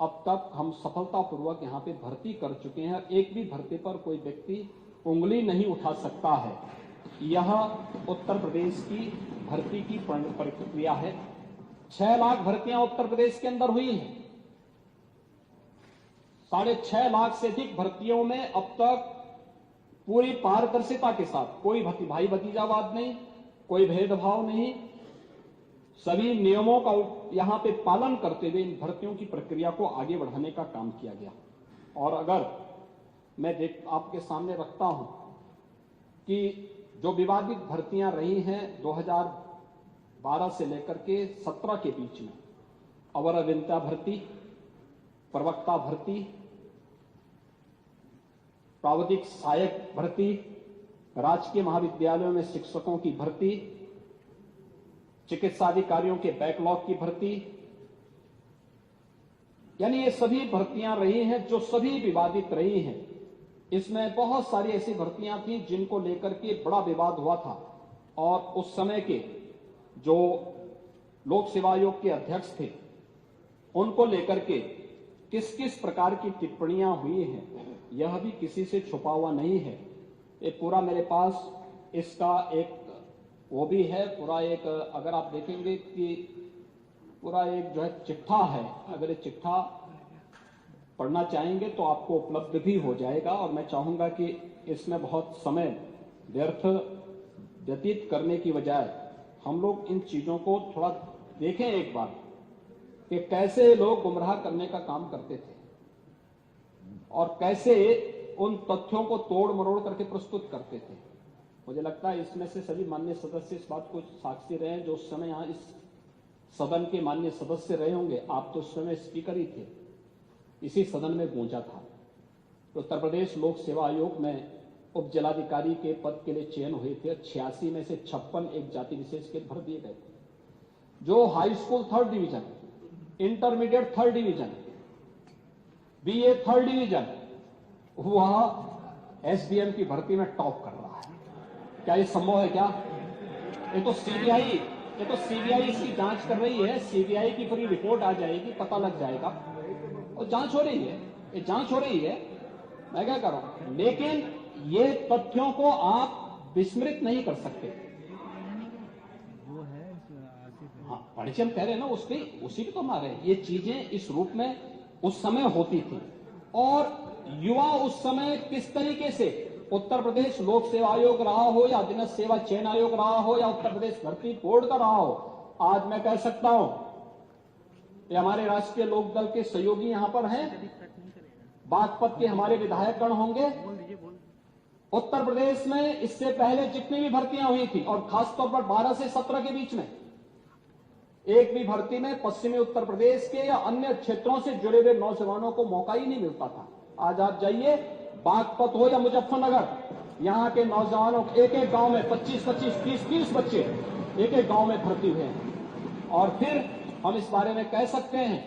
अब तक हम सफलतापूर्वक यहां पे भर्ती कर चुके हैं। एक भी भर्ती पर कोई व्यक्ति उंगली नहीं उठा सकता है। यह उत्तर प्रदेश की भर्ती की प्रक्रिया है। 6 लाख भर्तियां उत्तर प्रदेश के अंदर हुई हैं। 6.5 लाख से अधिक भर्तियों में अब तक पूरी पारदर्शिता के साथ, कोई भाई भतीजावाद नहीं, कोई भेदभाव नहीं, सभी नियमों का यहां पे पालन करते हुए इन भर्तियों की प्रक्रिया को आगे बढ़ाने का काम किया गया। और अगर मैं आपके सामने रखता हूं कि जो विवादित भर्तियां रही हैं 2012 से लेकर के 17 के बीच में, अवर अभियंता भर्ती, प्रवक्ता भर्ती, प्राविधिक सहायक भर्ती, राजकीय महाविद्यालयों में शिक्षकों की भर्ती, चिकित्सा अधिकारियों के बैकलॉग की भर्ती, यानी ये सभी भर्तियां रही हैं जो सभी विवादित रही हैं। इसमें बहुत सारी ऐसी भर्तियां थी जिनको लेकर के बड़ा विवाद हुआ था और उस समय के जो लोक सेवा आयोग के अध्यक्ष थे उनको लेकर के किस किस प्रकार की टिप्पणियां हुई हैं यह भी किसी से छुपा हुआ नहीं है। ये पूरा मेरे पास इसका एक वो भी है, पूरा एक अगर आप देखेंगे कि पूरा एक जो है चिट्ठा है, अगर ये चिट्ठा पढ़ना चाहेंगे तो आपको उपलब्ध भी हो जाएगा। और मैं चाहूंगा कि इसमें बहुत समय व्यर्थ व्यतीत करने की बजाय हम लोग इन चीजों को थोड़ा देखें एक बार कि कैसे लोग गुमराह करने का काम करते थे और कैसे उन तथ्यों को तोड़ मरोड़ करके प्रस्तुत करते थे। मुझे लगता है इसमें से सभी माननीय सदस्य इस बात को साक्षी रहे हैं जो उस समय यहां इस सदन के माननीय सदस्य रहे होंगे। आप तो उस समय स्पीकर ही थे, इसी सदन में गूंजा था। तो उत्तर प्रदेश लोक सेवा आयोग में उप जिलाधिकारी के पद के लिए चयन हुए थे। 86 में से 56 एक जाति विशेष के भर दिए गए थे। जो high school 3rd division, intermediate 3rd division, BA 3rd division, वह एसडीएम की भर्ती में टॉप कर रहा है। क्या ये संभव है? क्या ये तो सीबीआई इसकी जांच कर रही है। सीबीआई की पूरी रिपोर्ट आ जाएगी, पता लग जाएगा। और जांच हो रही है, ये जांच हो रही है। मैं क्या कर रहा हूं, लेकिन ये तथ्यों को आप विस्मृत नहीं कर सकते। हाँ, परिचय कह रहे हैं ना, उसी के तो मारे ये चीजें इस रूप में उस समय होती थी। और युवा उस समय किस तरीके से उत्तर प्रदेश लोक सेवा आयोग रहा हो या अधीनस्थ सेवा चयन आयोग रहा हो या उत्तर प्रदेश भर्ती बोर्ड का रहा हो, आज मैं कह सकता हूं कि हमारे राष्ट्रीय लोकदल के सहयोगी यहां पर हैं, बागपत के हमारे विधायकगण होंगे। उत्तर प्रदेश में इससे पहले जितनी भी भर्तियां हुई थी और खासतौर पर 12 से 17 के बीच में एक भी भर्ती में पश्चिमी उत्तर प्रदेश के या अन्य क्षेत्रों से जुड़े हुए नौजवानों को मौका ही नहीं मिलता था। आज आप जाइए, बागपत हो या मुजफ्फरनगर, यहां के नौजवानों एक एक गांव में 25-25, 30-30 बच्चे एक एक गांव में भर्ती हुए हैं। और फिर हम इस बारे में कह सकते हैं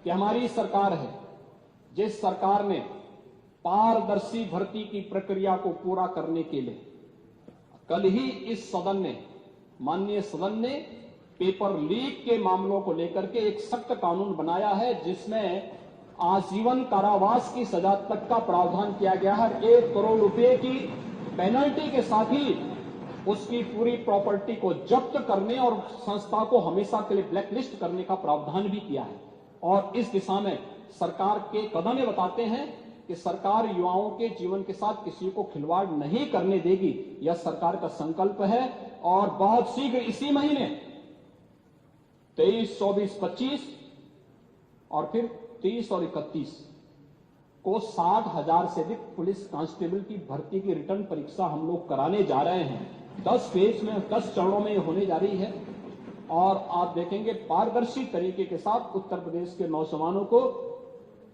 कि हमारी सरकार है, जिस सरकार ने पारदर्शी भर्ती की प्रक्रिया को पूरा करने के लिए कल ही इस सदन ने, माननीय सदन ने पेपर लीक के मामलों को लेकर के एक सख्त कानून बनाया है, जिसमें आजीवन कारावास की सजा तक का प्रावधान किया गया है। 1 करोड़ रुपए की पेनल्टी के साथ ही उसकी पूरी प्रॉपर्टी को जब्त करने और संस्था को हमेशा के लिए ब्लैकलिस्ट करने का प्रावधान भी किया है। और इस दिशा में सरकार के कदम ये बताते हैं कि सरकार युवाओं के जीवन के साथ किसी को खिलवाड़ नहीं करने देगी। यह सरकार का संकल्प है। और बहुत शीघ्र इसी महीने 23, 24, 25 और फिर 30 और 31 को 60,000 से अधिक पुलिस कांस्टेबल की भर्ती की रिटर्न परीक्षा हम लोग कराने जा रहे हैं। 10 फेज में, 10 चरणों में होने जा रही है। और आप देखेंगे पारदर्शी तरीके के साथ उत्तर प्रदेश के नौजवानों को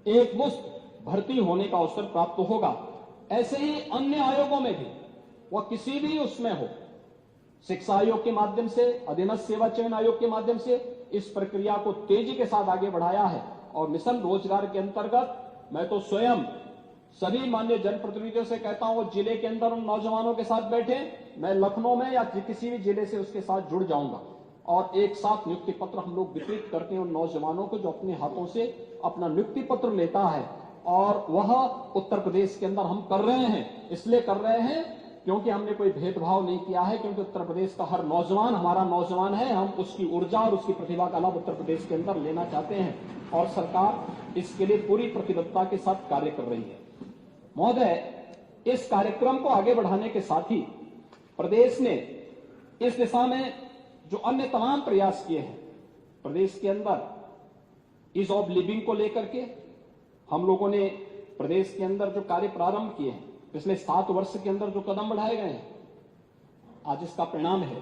एकमुश्त भर्ती होने का अवसर प्राप्त होगा। ऐसे ही अन्य आयोगों में भी, वह किसी भी उसमें हो, शिक्षा आयोग के माध्यम से, अधीनस्थ सेवा चयन आयोग के माध्यम से इस प्रक्रिया को तेजी के साथ आगे बढ़ाया है। और मिशन रोजगार के अंतर्गत मैं तो स्वयं सभी माननीय जनप्रतिनिधियों से कहता हूं, जिले के अंदर उन नौजवानों के साथ बैठे, मैं लखनऊ में या किसी भी जिले से उसके साथ जुड़ जाऊंगा और एक साथ नियुक्ति पत्र हम लोग वितरित करते हैं उन नौजवानों को जो अपने हाथों से अपना नियुक्ति पत्र लेता है। और वह उत्तर प्रदेश के अंदर हम कर रहे हैं, इसलिए कर रहे हैं क्योंकि हमने कोई भेदभाव नहीं किया है, क्योंकि उत्तर प्रदेश का हर नौजवान हमारा नौजवान है। हम उसकी ऊर्जा और उसकी प्रतिभा का लाभ उत्तर प्रदेश के अंदर लेना चाहते हैं। और सरकार इसके लिए पूरी प्रतिबद्धता के साथ कार्य कर रही है। महोदय, इस कार्यक्रम को आगे बढ़ाने के साथ ही प्रदेश ने इस दिशा में जो अन्य तमाम प्रयास किए हैं, प्रदेश के अंदर ईज ऑफ लिविंग को लेकर के हम लोगों ने प्रदेश के अंदर जो कार्य प्रारंभ किए हैं, पिछले 7 वर्ष के अंदर जो कदम बढ़ाए गए हैं, आज इसका परिणाम है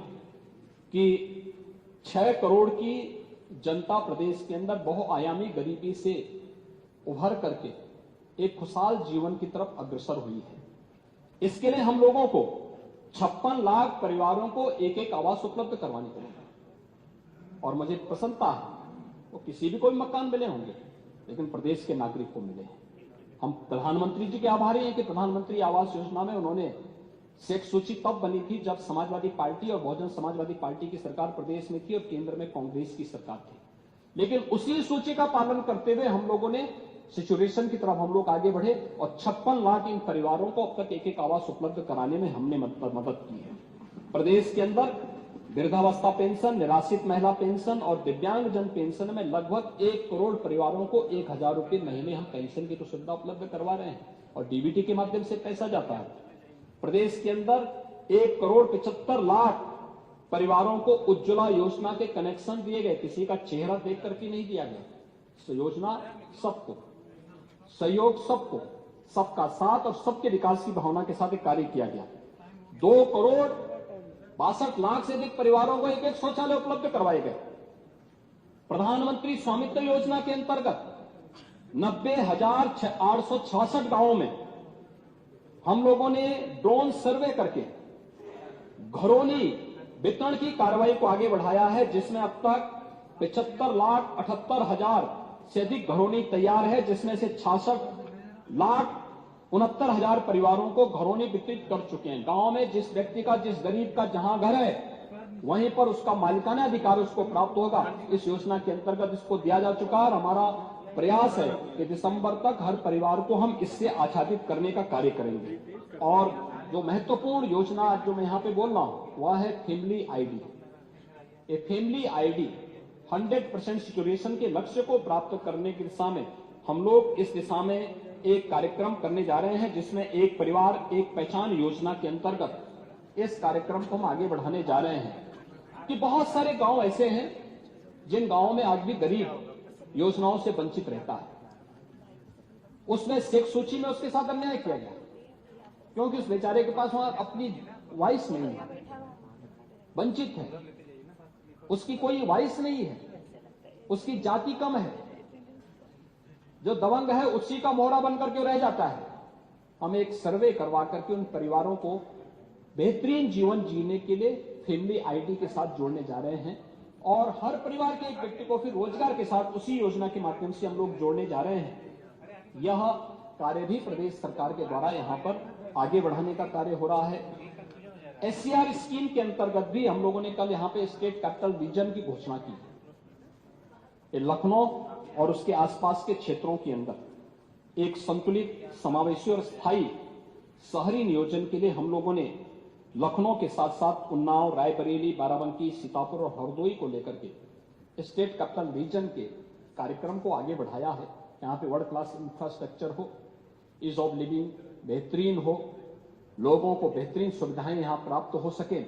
कि 6 करोड़ की जनता प्रदेश के अंदर बहुआयामी गरीबी से उभर करके एक खुशहाल जीवन की तरफ अग्रसर हुई है। इसके लिए हम लोगों को 56 लाख परिवारों को एक आवास उपलब्ध करवानी पड़ेगी। और मुझे प्रसन्नता है, वो किसी भी कोई मकान मिले होंगे, लेकिन प्रदेश के नागरिक को मिले हैं। हम प्रधानमंत्री जी के आभारी हैं कि प्रधानमंत्री आवास योजना में उन्होंने एक सूची तब बनी थी जब समाजवादी पार्टी और बहुजन समाजवादी पार्टी की सरकार प्रदेश में थी और केंद्र में कांग्रेस की सरकार थी। लेकिन उसी सूची का पालन करते हुए हम लोगों ने सिचुएशन की तरफ हम लोग आगे बढ़े और 56 लाख इन परिवारों को अब तक एक आवास उपलब्ध कराने में हमने मदद की है। प्रदेश के अंदर वृद्धावस्था पेंशन, निराश्रित महिला पेंशन और दिव्यांगजन पेंशन में लगभग 1 करोड़ परिवारों को 1000 रुपये महीने हम पेंशन की तो सुविधा उपलब्ध करवा रहे हैं और डीबीटी के माध्यम से पैसा जाता है। प्रदेश के अंदर 1 करोड़ 75 लाख परिवारों को उज्ज्वला योजना के कनेक्शन दिए गए। किसी का चेहरा देख करके नहीं दिया गया। योजना सबको, सहयोग सबको, सबका साथ और सबके विकास की भावना के साथ एक कार्य किया गया। 2 करोड़ 62 लाख से अधिक परिवारों को एक शौचालय उपलब्ध करवाए गए। प्रधानमंत्री स्वामित्व योजना के अंतर्गत 90,866 गांवों में हम लोगों ने ड्रोन सर्वे करके घरोनी वितरण की कार्रवाई को आगे बढ़ाया है, जिसमें अब तक 75,78,000 से अधिक घरोनी तैयार है, जिसमें से 66,69,000 परिवारों को घरोनी वितरित कर चुके हैं। गांव में जिस व्यक्ति का, जिस गरीब का जहां घर है, वहीं पर उसका मालिकाना अधिकार उसको प्राप्त होगा। इस योजना के अंतर्गत इसको दिया जा चुका है और हमारा प्रयास है कि दिसंबर तक हर परिवार को हम इससे आच्छादित करने का कार्य करेंगे। और जो महत्वपूर्ण योजना जो मैं यहां पे बोल रहा हूं वह है फैमिली आईडी। ये फैमिली आईडी 100% सिक्योरेशन के लक्ष्य को प्राप्त करने की दिशा में हम लोग इस दिशा में एक कार्यक्रम करने जा रहे हैं, जिसमें एक परिवार एक पहचान योजना के अंतर्गत इस कार्यक्रम को हम आगे बढ़ाने जा रहे हैं। कि बहुत सारे गांव ऐसे हैं जिन गांवों में आज भी गरीब योजनाओं से वंचित रहता है। उसमें सिख सूची में उसके साथ अन्याय किया गया, क्योंकि उस बेचारे के पास वहां अपनी वॉइस नहीं है, वंचित है, उसकी कोई वॉइस नहीं है, उसकी जाति कम है, जो दबंग है उसी का मोहरा बनकर के रह जाता है। हम एक सर्वे करवा करके उन परिवारों को बेहतरीन जीवन जीने के लिए फैमिली आईडी के साथ जोड़ने जा रहे हैं और हर परिवार के एक व्यक्ति को फिर रोजगार के साथ उसी योजना के माध्यम से हम लोग जोड़ने जा रहे हैं। यह कार्य भी प्रदेश सरकार के द्वारा यहां पर आगे बढ़ाने का कार्य हो रहा है। एससीआर स्कीम के अंतर्गत भी हम लोगों ने कल यहां पे स्टेट कैपिटल रीजन की घोषणा की। लखनऊ और उसके आसपास के क्षेत्रों के अंदर एक संतुलित, समावेशी और स्थायी शहरी नियोजन के लिए हम लोगों ने लखनऊ के साथ साथ उन्नाव, रायबरेली, बाराबंकी, सीतापुर और हरदोई को लेकर के स्टेट कैपिटल रीजन के कार्यक्रम को आगे बढ़ाया है। यहाँ पे वर्ल्ड क्लास इंफ्रास्ट्रक्चर हो, ईज ऑफ लिविंग बेहतरीन हो, लोगों को बेहतरीन सुविधाएं यहाँ प्राप्त हो सके,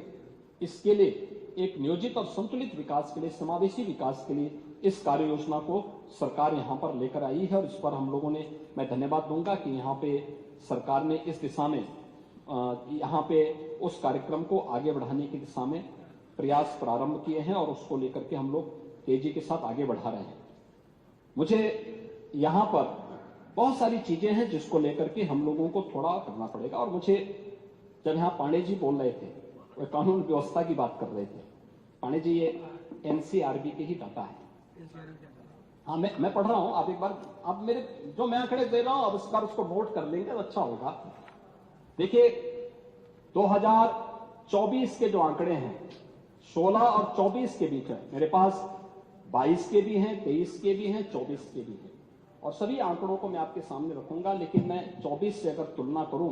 इसके लिए एक नियोजित और संतुलित विकास के लिए, समावेशी विकास के लिए इस कार्य योजना को सरकार यहाँ पर लेकर आई है और इस पर हम लोगों ने, मैं धन्यवाद दूंगा कि यहाँ पे सरकार ने इस दिशा में यहाँ पे उस कार्यक्रम को आगे बढ़ाने की दिशा में प्रयास प्रारंभ किए हैं और उसको लेकर के हम लोग तेजी के साथ आगे बढ़ा रहे हैं। मुझे यहाँ पर बहुत सारी चीजें हैं जिसको लेकर के हम लोगों को थोड़ा करना पड़ेगा। और मुझे जब यहाँ पांडे जी बोल रहे थे, वो कानून व्यवस्था की बात कर रहे थे, पांडे जी ये एनसीआरबी के ही डाटा है। हाँ, मैं पढ़ रहा हूं, आप एक बार आप मेरे जो मैं आंकड़े दे रहा हूं अब इस बार उसको नोट कर लेंगे तो अच्छा होगा। देखिए 2024 के जो आंकड़े हैं 16 और 24 के बीच है, मेरे पास 22 के भी हैं, 23 के भी हैं, 24 के भी हैं और सभी आंकड़ों को मैं आपके सामने रखूंगा। लेकिन मैं 24 से अगर तुलना करूं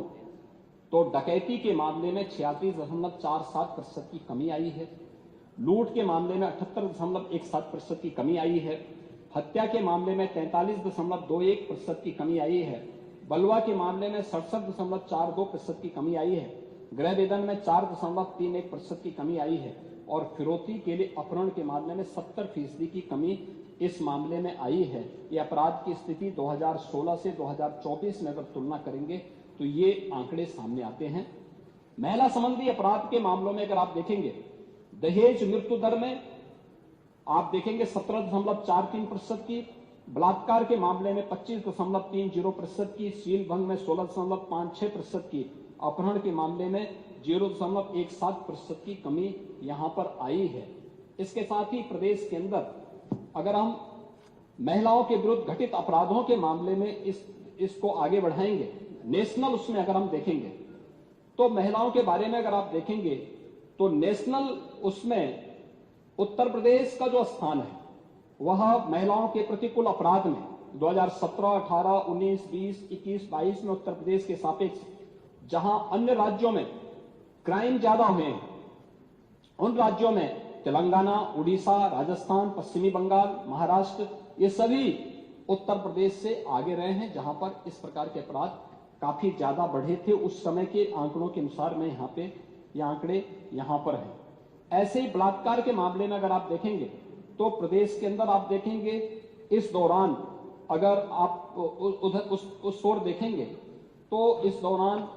तो डकैती के मामले में 36.47% की कमी आई है, लूट के मामले में 78.17% की कमी आई है, हत्या के मामले में 43.21% की कमी आई है। बलवा के मामले में 67.42% की कमी आई है। गृह वेदन में 4.31% की कमी आई है और फिरौती के लिए अपहरण के मामले में 70% की कमी इस मामले में आई है। ये अपराध की स्थिति 2016 से 2024 में अगर तुलना करेंगे तो ये आंकड़े सामने आते हैं। महिला संबंधी अपराध के मामलों में अगर आप देखेंगे, दहेज मृत्यु दर में आप देखेंगे 17.43% की, बलात्कार के मामले में 25.30% की, सील भंग में 16.56% की, अपहरण के मामले में 0.17% की कमी यहां पर आई है। इसके साथ ही प्रदेश के अंदर अगर हम महिलाओं के विरुद्ध घटित अपराधों के मामले में इसको आगे बढ़ाएंगे, नेशनल उसमें अगर हम देखेंगे तो महिलाओं के बारे में अगर आप देखेंगे तो नेशनल उसमें उत्तर प्रदेश का जो स्थान है वह महिलाओं के प्रतिकूल अपराध में 2017, 18, 19, 20, 21, 22 में उत्तर प्रदेश के सापेक्ष जहां अन्य राज्यों में क्राइम ज्यादा हुए हैं, उन राज्यों में तेलंगाना, उड़ीसा, राजस्थान, पश्चिमी बंगाल, महाराष्ट्र, ये सभी उत्तर प्रदेश से आगे रहे हैं जहां पर इस प्रकार के अपराध काफी ज्यादा बढ़े थे। उस समय के आंकड़ों के अनुसार में यहां पे ये आंकड़े यहां पर हैं। ऐसे ही बलात्कार के मामले में अगर आप देखेंगे तो प्रदेश के अंदर आप देखेंगे इस दौरान अगर आप उधर उस ओर देखेंगे तो इस दौरान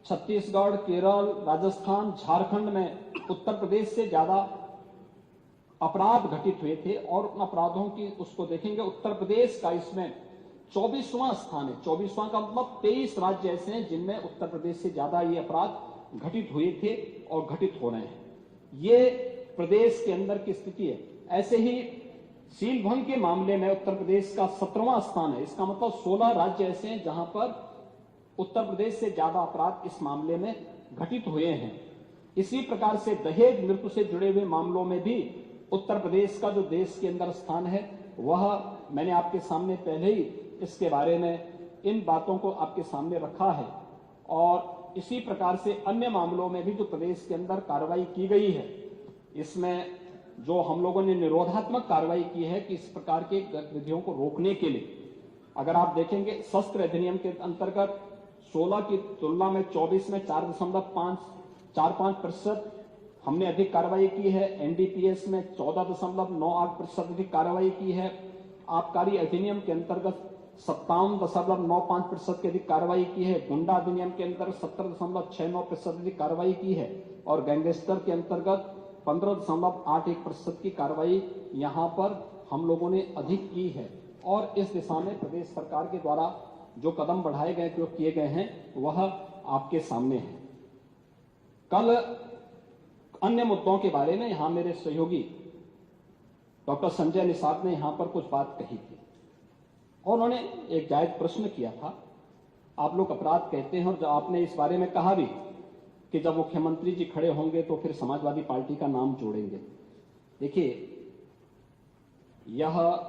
छत्तीसगढ़, केरल, राजस्थान, झारखंड में उत्तर प्रदेश से ज्यादा अपराध घटित हुए थे और उन अपराधों की उसको देखेंगे उत्तर प्रदेश का इसमें 24वां स्थान है। 24वां का मतलब 23 राज्य ऐसे हैं जिनमें उत्तर प्रदेश से ज्यादा ये अपराध घटित हुए थे और घटित हो रहे हैं। ये प्रदेश के अंदर की स्थिति है। ऐसे ही सील भंग के मामले में उत्तर प्रदेश का 17वां स्थान है। इसका मतलब 16 राज्य ऐसे हैं जहां पर उत्तर प्रदेश से ज्यादा अपराध इस मामले में घटित हुए हैं। इसी प्रकार से दहेज मृत्यु से जुड़े हुए मामलों में भी उत्तर प्रदेश का जो देश के अंदर स्थान है वह मैंने आपके सामने पहले ही इसके बारे में इन बातों को आपके सामने रखा है। और इसी प्रकार से अन्य मामलों में भी जो प्रदेश के अंदर कार्रवाई की गई है, इसमें जो हम लोगों ने निरोधात्मक कार्रवाई की है कि इस प्रकार के गतिविधियों को रोकने के लिए अगर आप देखेंगे शस्त्र अधिनियम के अंतर्गत 16 की तुलना में 24 में 4.45% हमने अधिक कार्रवाई की है। एनडीपीएस में 14.98% अधिक कार्रवाई की है। आबकारी अधिनियम के अंतर्गत 57.95% की अधिक कार्रवाई की है। गुंडा अधिनियम के अंतर्गत 70.69% अधिक कार्रवाई की है और गैंगस्टर के अंतर्गत 15.81% की कार्रवाई यहां पर हम लोगों ने अधिक की है। और इस दिशा में प्रदेश सरकार के द्वारा जो कदम बढ़ाए गए, जो किए गए हैं, वह आपके सामने है। कल अन्य मुद्दों के बारे में यहां मेरे सहयोगी डॉक्टर संजय निषाद ने यहां पर कुछ बात कही थी और उन्होंने एक जायज प्रश्न किया था। आप लोग अपराध कहते हैं और जब आपने इस बारे में कहा भी कि जब मुख्यमंत्री जी खड़े होंगे तो फिर समाजवादी पार्टी का नाम जोड़ेंगे। देखिए, यह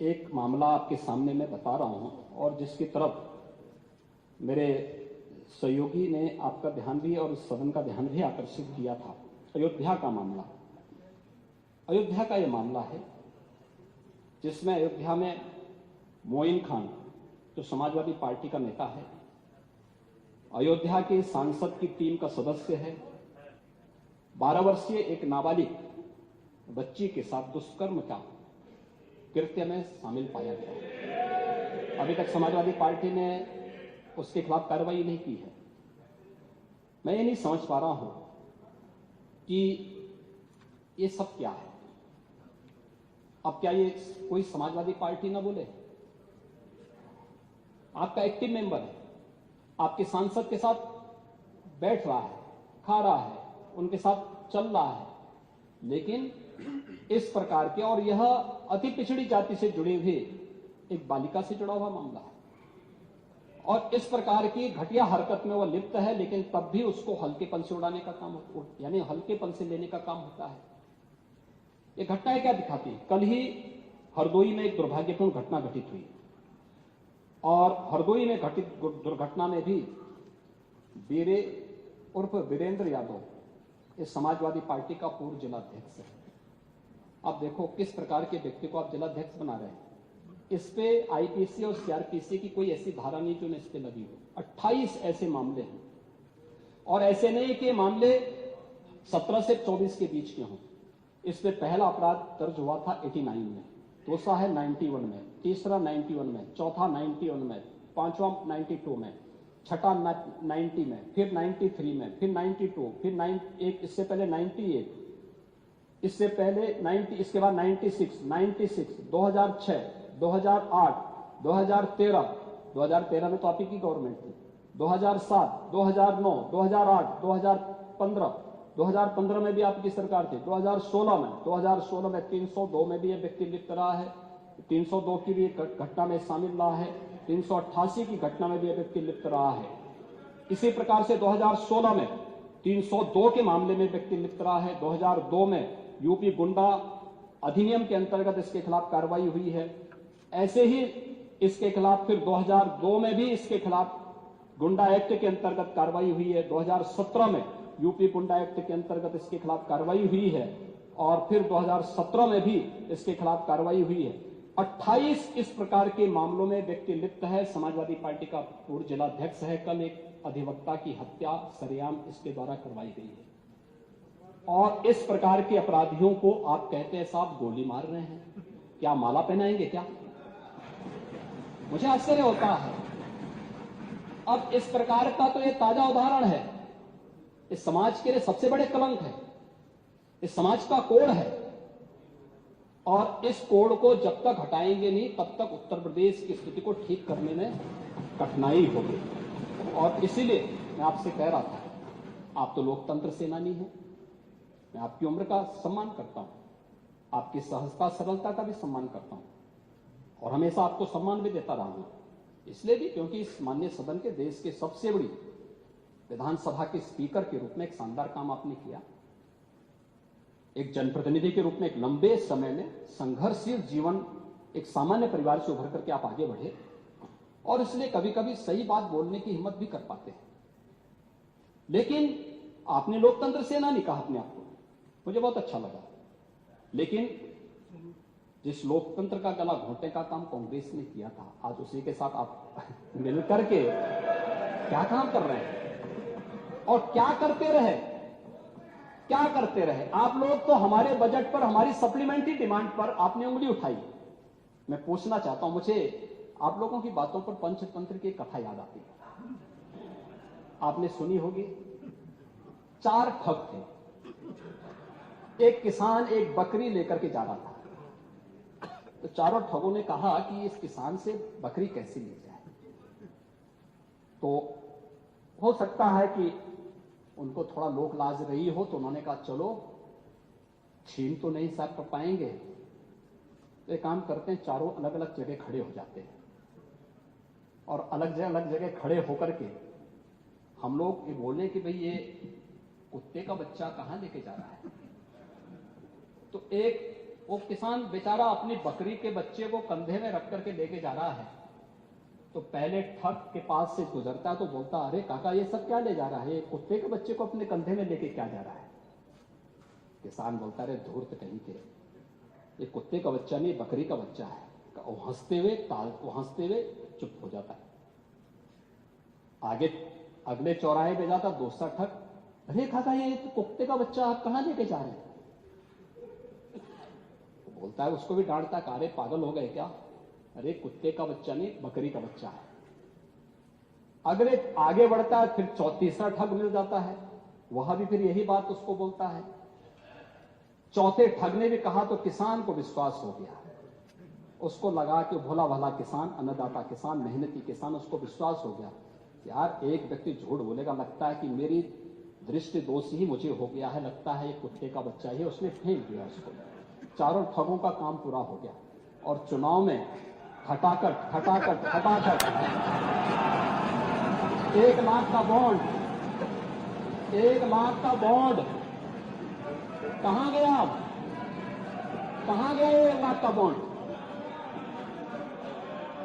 एक मामला आपके सामने मैं बता रहा हूं और जिसकी तरफ मेरे सहयोगी ने आपका ध्यान भी और इस सदन का ध्यान भी आकर्षित किया था। अयोध्या का मामला, अयोध्या का यह मामला है जिसमें अयोध्या में मोइन खान जो समाजवादी पार्टी का नेता है, अयोध्या के सांसद की टीम का सदस्य है, 12 वर्षीय एक नाबालिग बच्ची के साथ दुष्कर्म का कृत्य में शामिल पाया गया। अभी तक समाजवादी पार्टी ने उसके खिलाफ कार्रवाई नहीं की है। मैं ये नहीं समझ पा रहा हूं कि ये सब क्या है। अब क्या ये कोई समाजवादी पार्टी ना बोले? आपका एक्टिव मेंबर है, आपके सांसद के साथ बैठ रहा है, खा रहा है, उनके साथ चल रहा है, लेकिन इस प्रकार के, और यह अति पिछड़ी जाति से जुड़े हुए एक बालिका से जुड़ा हुआ मामला है और इस प्रकार की घटिया हरकत में वह लिप्त है, लेकिन तब भी उसको हल्केपन से उड़ाने का काम, यानी हल्केपन से लेने का काम होता है। ये घटनाएं क्या दिखाती है? कल ही हरदोई में एक दुर्भाग्यपूर्ण घटना घटित हुई और हरदोई में घटित दुर्घटना में भी वीरे उर्फ वीरेंद्र यादव इस समाजवादी पार्टी का पूर्व जिलाध्यक्ष है। अब देखो किस प्रकार के व्यक्ति को आप जिलाध्यक्ष बना रहे हैं। इस पे आईपीसी और सीआरपीसी की कोई ऐसी धारा नहीं जो इस पे लगी हो। 28 ऐसे मामले हैं और ऐसे नहीं कि मामले 17 से 24 के बीच के हों। इस पे पहला अपराध दर्ज हुआ था 89 में, दूसरा है 91 में, तीसरा 91 में, चौथा 91 में, पांचवा 92 में, छठा 90 में, फिर 93 में, फिर 92, फिर इससे पहले 98, इससे पहले 90, इसके बाद 96, 2006, 2008, 2013 में तो आप ही की गवर्नमेंट थी, 2007, 2009, 2008, 2015 में भी आपकी सरकार थी, 2016 में 302 में भी यह व्यक्ति लिप्त रहा है, 302 की भी घटना में शामिल रहा है, 388 की घटना में भी यह व्यक्ति लिप्त रहा है। इसी प्रकार से 2016 में 302 के मामले में व्यक्ति लिप्त रहा है। 2002 में यूपी गुंडा अधिनियम के अंतर्गत इसके खिलाफ कार्रवाई हुई है। ऐसे ही इसके खिलाफ फिर 2002 में भी इसके खिलाफ गुंडा एक्ट के अंतर्गत कार्रवाई हुई है। 2017 में यूपी गुंडा एक्ट के अंतर्गत इसके खिलाफ कार्रवाई हुई है और फिर 2017 में भी इसके खिलाफ कार्रवाई हुई है। 28 इस प्रकार के मामलों में व्यक्ति लिप्त है। समाजवादी पार्टी का पूर्व जिलाध्यक्ष है। कल एक अधिवक्ता की हत्या सरेआम इसके द्वारा करवाई गई है और इस प्रकार के अपराधियों को आप कहते हैं साहब गोली मार रहे हैं, क्या माला पहनाएंगे क्या? मुझे आश्चर्य होता है। अब इस प्रकार का तो ये ताजा उदाहरण है, इस समाज के लिए सबसे बड़े कलंक है, इस समाज का कोड है और इस कोड को जब तक हटाएंगे नहीं तब तक उत्तर प्रदेश की स्थिति को ठीक करने में कठिनाई होगी। और इसीलिए मैं आपसे कह रहा था, आप तो लोकतंत्र सेनानी हैं, मैं आपकी उम्र का सम्मान करता हूं, आपकी सहजता सरलता का भी सम्मान करता हूं और हमेशा आपको सम्मान भी देता रहा हूं। इसलिए भी क्योंकि इस माननीय सदन के देश के सबसे बड़ी विधानसभा के स्पीकर के रूप में एक शानदार काम आपने किया। एक जनप्रतिनिधि के रूप में एक लंबे समय में संघर्षशील जीवन, एक सामान्य परिवार से उभर करके आप आगे बढ़े और इसलिए कभी कभी सही बात बोलने की हिम्मत भी कर पाते हैं। लेकिन आपने लोकतंत्र सेनानी कहा अपने आप को, मुझे बहुत अच्छा लगा। लेकिन जिस लोकतंत्र का गला घोंटने का काम कांग्रेस ने किया था, आज उसी के साथ आप मिलकर के क्या काम कर रहे हैं और क्या करते रहे, क्या करते रहे आप लोग? तो हमारे बजट पर, हमारी सप्लीमेंट्री डिमांड पर आपने उंगली उठाई। मैं पूछना चाहता हूं, मुझे आप लोगों की बातों पर पंचतंत्र की कथा याद आती है, आपने सुनी होगी। 4 ठग थे, एक किसान एक बकरी लेकर के जा रहा था, तो चारों ठगों ने कहा कि इस किसान से बकरी कैसे ली जाए। तो हो सकता है कि उनको थोड़ा लोक लाज रही हो, तो उन्होंने कहा चलो छीन तो नहीं साहब कर पाएंगे, तो एक काम करते हैं, चारों अलग अलग जगह खड़े हो जाते हैं और अलग जगह खड़े होकर के हम लोग ये बोले कि भाई ये कुत्ते का बच्चा कहां लेके जा रहा है। तो एक वो किसान बेचारा अपनी बकरी के बच्चे को कंधे में रख करके लेके जा रहा है, तो पहले ठग के पास से गुजरता तो बोलता, अरे काका ये सब क्या ले जा रहा है, ये कुत्ते के बच्चे को अपने कंधे में लेके क्या जा रहा है। किसान बोलता, अरे धूर्त कहीं के, ये कुत्ते का बच्चा नहीं बकरी का बच्चा है। वो हंसते हुए चुप हो जाता है। आगे अगले चौराहे पे जाता दूसरा ठग, अरे काका ये कुत्ते का बच्चा आप कहां लेके जा रहे हैं। बोलता है, उसको भी डांटता, अरे पागल हो गए क्या, अरे कुत्ते का बच्चा नहीं बकरी का बच्चा है। अगले आगे बढ़ता है, फिर तीसरा ठग मिल जाता है, वहां भी फिर यही बात उसको बोलता है। चौथे ठग ने भी कहा तो किसान को विश्वास हो गया, उसको लगा कि भोला भाला किसान, अन्नदाता किसान, मेहनती किसान, उसको विश्वास हो गया यार एक व्यक्ति झूठ बोलेगा, लगता है कि मेरी दृष्टि दोष ही मुझे हो गया है, लगता है ये कुत्ते का बच्चा ही, उसने फेंक दिया उसको। चारों ठगों का काम पूरा हो गया और चुनाव में खटाखट 1 लाख का बॉन्ड, 1 लाख का बॉन्ड कहां गया? अब कहां गया 1 लाख का बॉन्ड?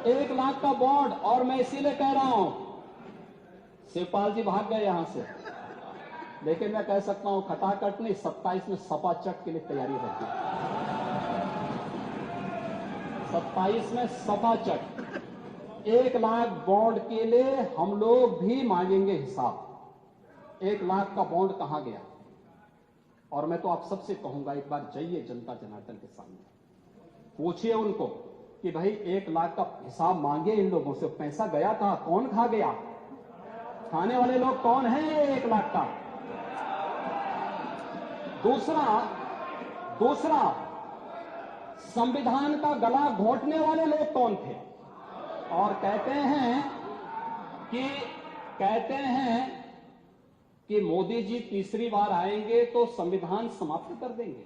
1 लाख का बॉन्ड। और मैं इसीलिए कह रहा हूं, शिवपाल जी भाग गए यहां से, लेकिन मैं कह सकता हूं खटाखट नहीं, 27 में सपा चट के लिए तैयारी रखी। 27 में सपाचट 1 लाख बॉन्ड के लिए हम लोग भी मांगेंगे हिसाब। 1 लाख का बॉन्ड कहां गया? और मैं तो आप सबसे कहूंगा, एक बार जाइए जनता जनार्दन के सामने, पूछिए उनको कि भाई 1 लाख का हिसाब मांगे इन लोगों से, पैसा गया कहां, कौन खा गया? खाने वाले लोग कौन हैं ये 1 लाख का? दूसरा संविधान का गला घोंटने वाले लोग कौन थे? और कहते हैं कि मोदी जी तीसरी बार आएंगे तो संविधान समाप्त कर देंगे।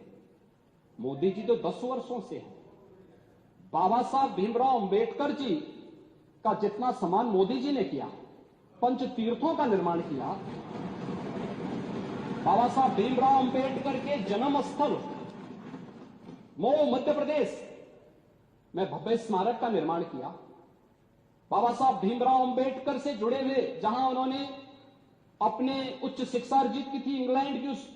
मोदी जी तो 10 वर्षों से हैं। बाबा साहब भीमराव अंबेडकर जी का जितना सम्मान मोदी जी ने किया, पंच तीर्थों का निर्माण किया, बाबा साहब भीमराव अंबेडकर के जन्म स्थल मऊ मध्य प्रदेश में भव्य स्मारक का निर्माण किया। बाबा साहब भीमराव अंबेडकर से जुड़े हुए जहां उन्होंने अपने उच्च शिक्षा अर्जित की थी, इंग्लैंड की उस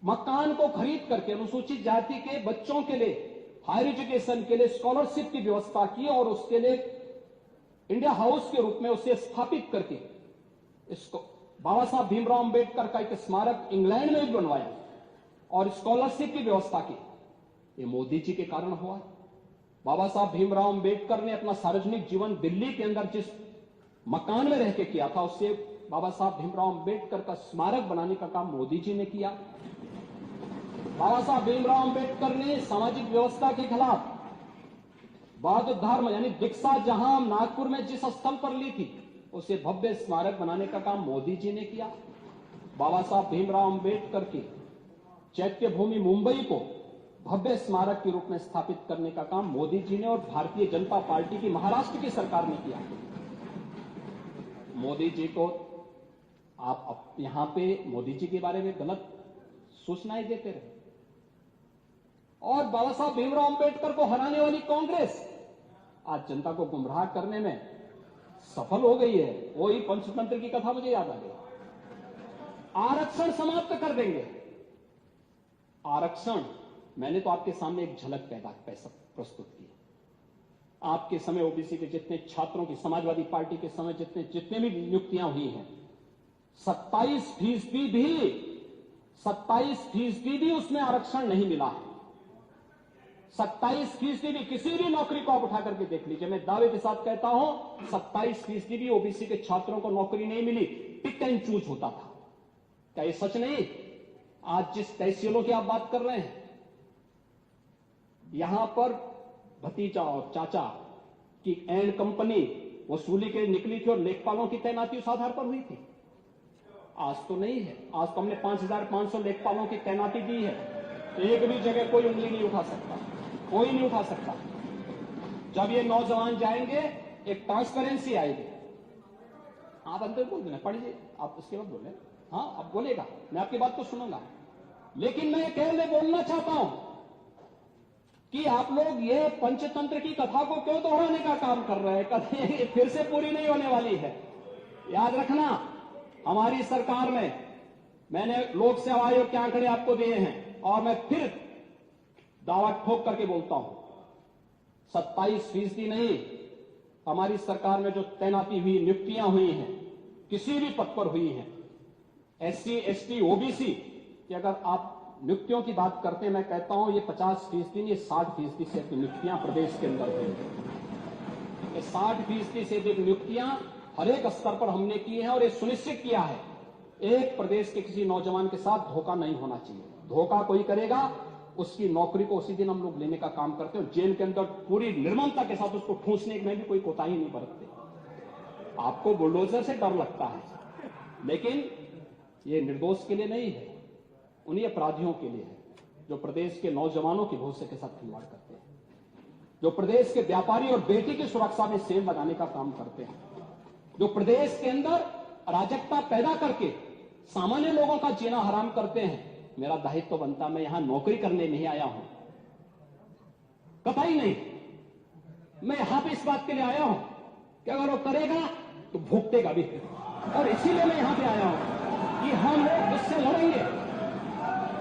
मकान को खरीद करके अनुसूचित जाति के बच्चों के लिए हायर एजुकेशन के लिए स्कॉलरशिप की व्यवस्था की और उसके लिए इंडिया हाउस के रूप में उसे स्थापित करके इसको बाबा साहब भीमराव अंबेडकर का एक स्मारक इंग्लैंड में भी बनवाया और स्कॉलरशिप की व्यवस्था की। ये मोदी जी के कारण हुआ। बाबा साहब भीमराव अंबेडकर ने अपना सार्वजनिक जीवन दिल्ली के अंदर जिस मकान में रह के किया था, उससे बाबा साहब भीमराव अंबेडकर का स्मारक बनाने का काम मोदी जी ने किया। बाबा साहब भीमराव अंबेडकर ने सामाजिक व्यवस्था के खिलाफ बौद्ध धर्म यानी दीक्षा जहां नागपुर में जिस स्थल पर ली थी, उसे भव्य स्मारक बनाने का काम मोदी जी ने किया। बाबा साहब भीमराव अंबेडकर की चैत्य भूमि मुंबई को भव्य स्मारक के रूप में स्थापित करने का काम मोदी जी ने और भारतीय जनता पार्टी की महाराष्ट्र की सरकार ने किया। मोदी जी को आप यहां पे मोदी जी के बारे में गलत सूचनाएं देते रहे और बाबा साहब भीमराव अंबेडकर को हराने वाली कांग्रेस आज जनता को गुमराह करने में सफल हो गई है। वही पंचतंत्र की कथा मुझे याद आ गई। आरक्षण समाप्त कर देंगे। आरक्षण, मैंने तो आपके सामने एक झलक प्रस्तुत की। आपके समय ओबीसी के जितने छात्रों की, समाजवादी पार्टी के समय जितने भी नियुक्तियां हुई हैं, 27% भी उसमें आरक्षण नहीं मिला है। 27% भी, किसी भी नौकरी को आप उठा करके देख लीजिए, मैं दावे के साथ कहता हूं 27% भी ओबीसी के छात्रों को नौकरी नहीं मिली। पिक एंड चूज होता था। क्या ये सच नहीं? आज जिस तहसीलों की आप बात कर रहे हैं, यहां पर भतीजा और चाचा की एंड कंपनी वसूली के निकली थी और लेखपालों की तैनाती उस आधार पर हुई थी। आज तो नहीं है। आज तो हमने 5500 लेखपालों की तैनाती दी है। एक भी जगह कोई उंगली नहीं उठा सकता, कोई नहीं उठा सकता। जब ये नौजवान जाएंगे, एक ट्रांसपेरेंसी आएगी। आप अंदर बोल देना, पढ़िए, आप उसके बाद बोले। हाँ, अब बोलेगा, मैं आपकी बात को सुनूंगा। लेकिन मैं कहने बोलना चाहता हूं कि आप लोग ये पंचतंत्र की कथा को क्यों दोहराने का काम कर रहे हैं? कभी फिर से पूरी नहीं होने वाली है। याद रखना, हमारी सरकार में मैंने लोक सेवा आयोग के आंकड़े आपको दिए हैं और मैं फिर दावा ठोक करके बोलता हूं, 27% नहीं, हमारी सरकार में जो तैनाती हुई, नियुक्तियां हुई हैं, किसी भी पद पर हुई हैं, SC, ST, OBC कि अगर आप नियुक्तियों की बात करते हैं, मैं कहता हूं ये 50% नहीं, ये 60% से अधिक नियुक्तियां प्रदेश के अंदर हुई हैं। 60% से अधिक नियुक्तियां हर एक स्तर पर हमने की हैं और ये सुनिश्चित किया है एक प्रदेश के किसी नौजवान के साथ धोखा नहीं होना चाहिए। धोखा कोई करेगा, उसकी नौकरी को उसी दिन हम लोग लेने का काम करते हैं। जेल के अंदर पूरी निर्ममता के साथ उसको ठूंसने में भी कोई कोताही नहीं बरतते। आपको बुलडोजर से डर लगता है, लेकिन ये निर्दोष के लिए नहीं है, उन्हीं अपराधियों के लिए है जो प्रदेश के नौजवानों के भविष्य के साथ खिलवाड़ करते हैं, जो प्रदेश के व्यापारी और बेटी की सुरक्षा में सेल लगाने का काम करते हैं, जो प्रदेश के अंदर अराजकता पैदा करके सामान्य लोगों का जीना हराम करते हैं। मेरा दायित्व तो बनता, मैं यहां नौकरी करने नहीं आया हूं, कतई नहीं। मैं यहां पे इस बात के लिए आया हूं कि अगर वो करेगा तो भुगतेगा भी, और इसीलिए मैं यहां पे आया हूं कि हम लोग उससे लड़ेंगे।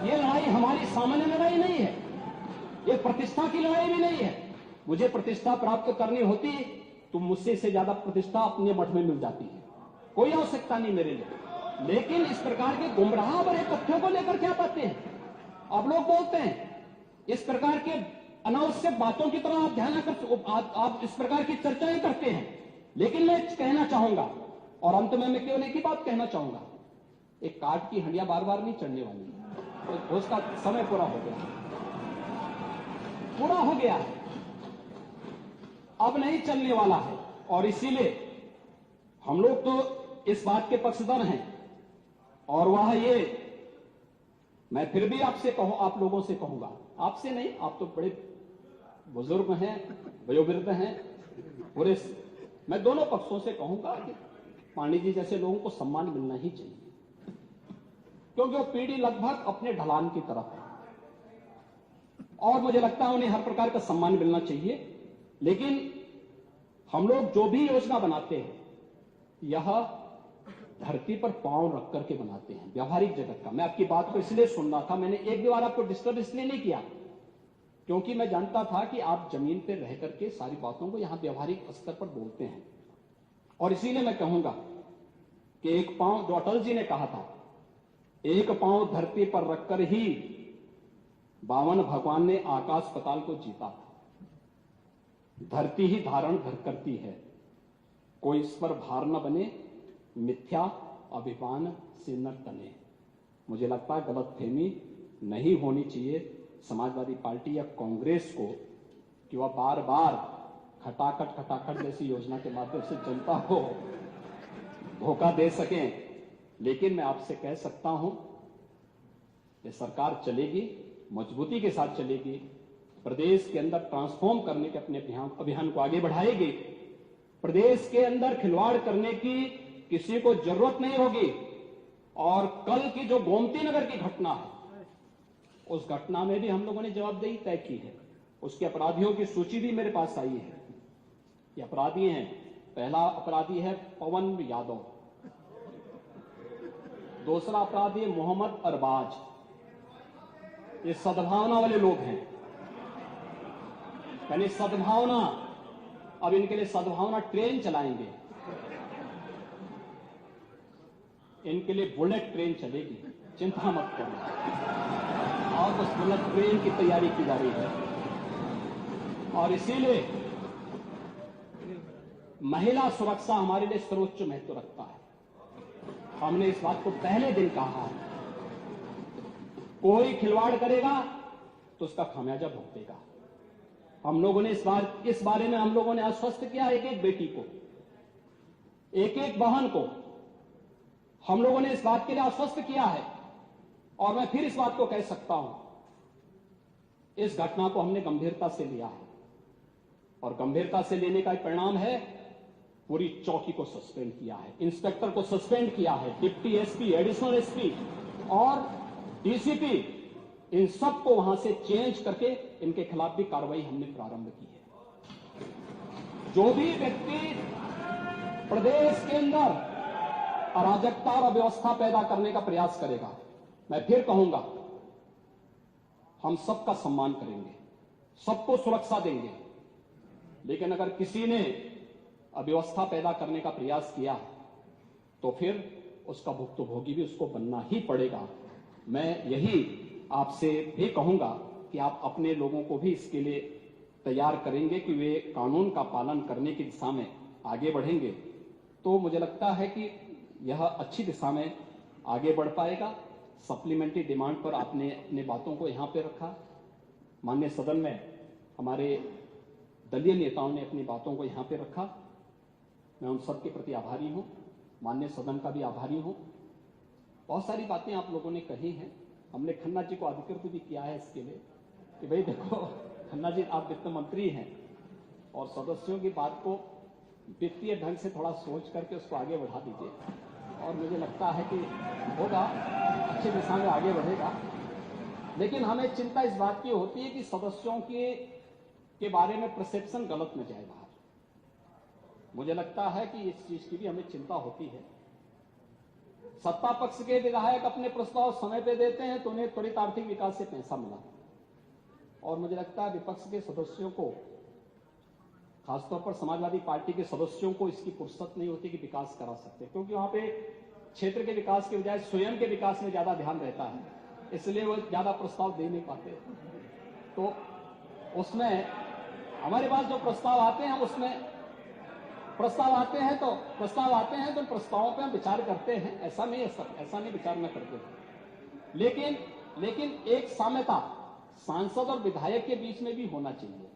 ये लड़ाई हमारी सामान्य लड़ाई नहीं है, ये प्रतिष्ठा की लड़ाई भी नहीं है, मुझे प्रतिष्ठा प्राप्त करनी होती तो मुझसे इससे ज्यादा प्रतिष्ठा अपने मठ में मिल जाती है, कोई आवश्यकता नहीं मेरे लिए। लेकिन इस प्रकार के गुमराह भरे तथ्यों को लेकर क्या बातें हैं आप लोग बोलते हैं, इस प्रकार के अनावश्यक बातों की तरह आप ध्यान आप इस प्रकार की चर्चाएं करते हैं। लेकिन मैं कहना चाहूंगा, और अंत में मैं केवल एक ही बात कहना चाहूंगा, एक काठ की हंडिया बार बार नहीं चढ़ने वाली है, तो उसका समय पूरा हो गया, पूरा हो गया है, अब नहीं चलने वाला है। और इसीलिए हम लोग तो इस बात के पक्षधर हैं, और वह ये मैं फिर भी आपसे कहूं, आप लोगों से कहूंगा, आपसे नहीं, आप तो बड़े बुजुर्ग हैं, वयोवृद्ध हैं, पूरे मैं दोनों पक्षों से कहूंगा कि पांडे जी जैसे लोगों को सम्मान मिलना ही चाहिए, क्योंकि वो पीढ़ी लगभग अपने ढलान की तरफ है, और मुझे लगता है उन्हें हर प्रकार का सम्मान मिलना चाहिए। लेकिन हम लोग जो भी योजना बनाते हैं यह धरती पर पांव रख करके बनाते हैं, व्यवहारिक जगत का। मैं आपकी बात को इसलिए सुन रहा था, मैंने एक भी बार आपको डिस्टर्ब इसलिए नहीं किया क्योंकि मैं जानता था कि आप जमीन पर रह करके सारी बातों को यहां व्यवहारिक स्तर पर बोलते हैं। और इसीलिए मैं कहूंगा कि एक पांव, जो अटल जी ने कहा था, एक पांव धरती पर रखकर ही बावन भगवान ने आकाश पाताल को जीता था। धरती ही धारण धर करती है, कोई इस पर भार न बने, मिथ्या अभिमान से न तने। मुझे लगता है गलतफहमी नहीं होनी चाहिए समाजवादी पार्टी या कांग्रेस को कि वह बार बार खटाखट जैसी योजना के माध्यम से जनता को धोखा दे सकें। लेकिन मैं आपसे कह सकता हूं कि सरकार चलेगी, मजबूती के साथ चलेगी, प्रदेश के अंदर ट्रांसफॉर्म करने के अपने अभियान को आगे बढ़ाएगी। प्रदेश के अंदर खिलवाड़ करने की किसी को जरूरत नहीं होगी। और कल की जो गोमती नगर की घटना है, उस घटना में भी हम लोगों ने जवाबदेही तय की है। उसके अपराधियों की सूची भी मेरे पास आई है। ये अपराधी हैं, पहला अपराधी है पवन यादव, दूसरा अपराधी है मोहम्मद अरबाज। ये सद्भावना वाले लोग हैं, यानी सद्भावना, अब इनके लिए सद्भावना ट्रेन चलाएंगे, इनके लिए बुलेट ट्रेन चलेगी, चिंता मत करो। और उस बुलेट ट्रेन की तैयारी की जा रही है। और इसीलिए महिला सुरक्षा हमारे लिए सर्वोच्च महत्व रखता है। हमने इस बात को पहले दिन कहा है, कोई खिलवाड़ करेगा तो उसका खामियाजा भुगतेगा। हम लोगों ने इस बारे में हम लोगों ने आश्वस्त किया, एक एक बेटी को, एक एक बहन को हम लोगों ने इस बात के लिए आश्वस्त किया है। और मैं फिर इस बात को कह सकता हूं, इस घटना को हमने गंभीरता से लिया है, और गंभीरता से लेने का परिणाम है पूरी चौकी को सस्पेंड किया है, इंस्पेक्टर को सस्पेंड किया है, डिप्टी एसपी, एडिशनल एसपी और डीसीपी, इन सबको वहां से चेंज करके इनके खिलाफ भी कार्रवाई हमने प्रारंभ की है। जो भी व्यक्ति प्रदेश के अंदर अराजकता और अव्यवस्था पैदा करने का प्रयास करेगा, मैं फिर कहूंगा, हम सबका सम्मान करेंगे, सबको सुरक्षा देंगे। लेकिन अगर किसी ने अव्यवस्था पैदा करने का प्रयास किया तो फिर उसका भुक्तभोगी भी उसको बनना ही पड़ेगा। मैं यही आपसे भी कहूंगा कि आप अपने लोगों को भी इसके लिए तैयार करेंगे कि वे कानून का पालन करने की दिशा में आगे बढ़ेंगे, तो मुझे लगता है कि यह अच्छी दिशा में आगे बढ़ पाएगा। सप्लीमेंट्री डिमांड पर आपने अपने बातों को यहां पे रखा, माननीय सदन में हमारे दलीय नेताओं ने अपनी बातों को यहां पे रखा। मैं उन सब के प्रति आभारी हूं, माननीय सदन का भी आभारी हूं। बहुत सारी बातें आप लोगों ने कही हैं, हमने खन्ना जी को अधिकृत भी किया है इसके लिए कि भाई देखो खन्ना जी, आप वित्त मंत्री हैं और सदस्यों की बात को वित्तीय ढंग से थोड़ा सोच करके उसको आगे बढ़ा दीजिए, और मुझे लगता है कि होगा, अच्छी दिशा में आगे बढ़ेगा। लेकिन हमें चिंता इस बात की होती है कि सदस्यों के बारे में परसेप्शन गलत न जाए बाहर। मुझे लगता है कि इस चीज की भी हमें चिंता होती है। सत्ता पक्ष के विधायक अपने प्रस्ताव समय पे देते हैं तो उन्हें त्वरित आर्थिक विकास से पैसा मिला, और मुझे लगता है विपक्ष के सदस्यों को खासतौर पर समाजवादी पार्टी के सदस्यों को इसकी फुर्सत नहीं होती कि विकास करा सकते, क्योंकि वहां पे क्षेत्र के विकास के बजाय स्वयं के विकास में ज्यादा ध्यान रहता है, इसलिए वो ज्यादा प्रस्ताव दे नहीं पाते। तो उसमें हमारे पास जो प्रस्ताव आते हैं, हम उसमें प्रस्ताव आते हैं तो प्रस्तावों पे हम विचार करते हैं, ऐसा नहीं विचार न करते हैं। लेकिन एक साम्यता सांसद और विधायक के बीच में भी होना चाहिए।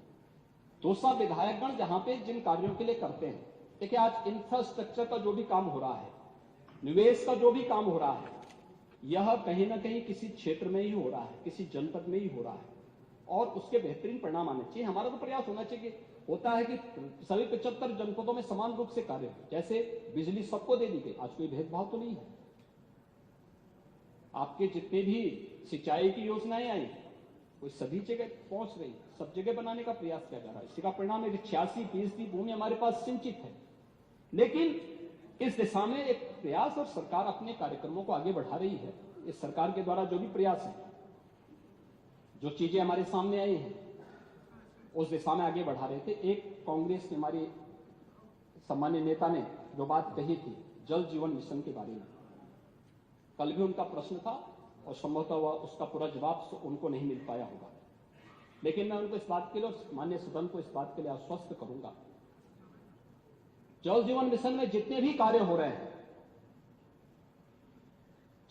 दूसरा, विधायकगण जहां पे जिन कार्यों के लिए करते हैं, देखिए आज इंफ्रास्ट्रक्चर का जो भी काम हो रहा है, निवेश का जो भी काम हो रहा है, यह कहीं ना कहीं किसी क्षेत्र में ही हो रहा है, किसी जनपद में ही हो रहा है, और उसके बेहतरीन परिणाम आने चाहिए। हमारा तो प्रयास होना चाहिए। होता है कि सभी 75 जनपदों में समान रूप से कार्य हो, जैसे बिजली सबको दे दी गई, आज कोई भेदभाव तो नहीं है। आपके जितने भी सिंचाई की योजनाएं आई, वो सभी जगह पहुंच रही, सब जगह बनाने का प्रयास किया जा रहा है। इसी का परिणाम है कि 86% भूमि हमारे पास सिंचित है। लेकिन इस दिशा में एक प्रयास, और सरकार अपने कार्यक्रमों को आगे बढ़ा रही है। इस सरकार के द्वारा जो भी प्रयास है, जो चीजें हमारे सामने आई हैं, उस दिशा में आगे बढ़ा रहे थे। एक कांग्रेस के हमारे सम्मानीय नेता ने जो बात कही थी जल जीवन मिशन के बारे में, कल भी उनका प्रश्न था और संभवतः उसका पूरा जवाब उनको नहीं मिल पाया होगा, लेकिन मैं उनको इस बात के लिए और माननीय सदन को इस बात के लिए आश्वस्त करूंगा, जल जीवन मिशन में जितने भी कार्य हो रहे हैं,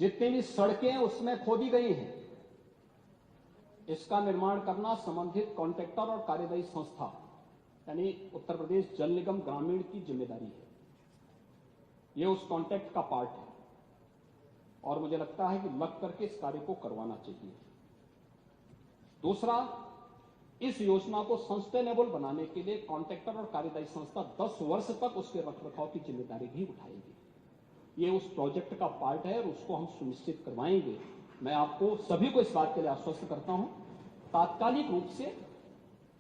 जितनी भी सड़कें उसमें खोदी गई हैं, इसका निर्माण करना संबंधित कॉन्ट्रैक्टर और कार्यदायी संस्था यानी उत्तर प्रदेश जल निगम ग्रामीण की जिम्मेदारी है। यह उस कॉन्ट्रैक्ट का पार्ट है और मुझे लगता है कि लग करके इस कार्य को करवाना चाहिए। दूसरा, इस योजना को सस्टेनेबल बनाने के लिए कॉन्ट्रैक्टर और कार्यदायी संस्था 10 वर्ष तक उसके रखरखाव की जिम्मेदारी भी उठाएगी। ये उस प्रोजेक्ट का पार्ट है और उसको हम सुनिश्चित करवाएंगे। मैं आपको सभी को इस बात के लिए आश्वस्त करता हूं, तात्कालिक रूप से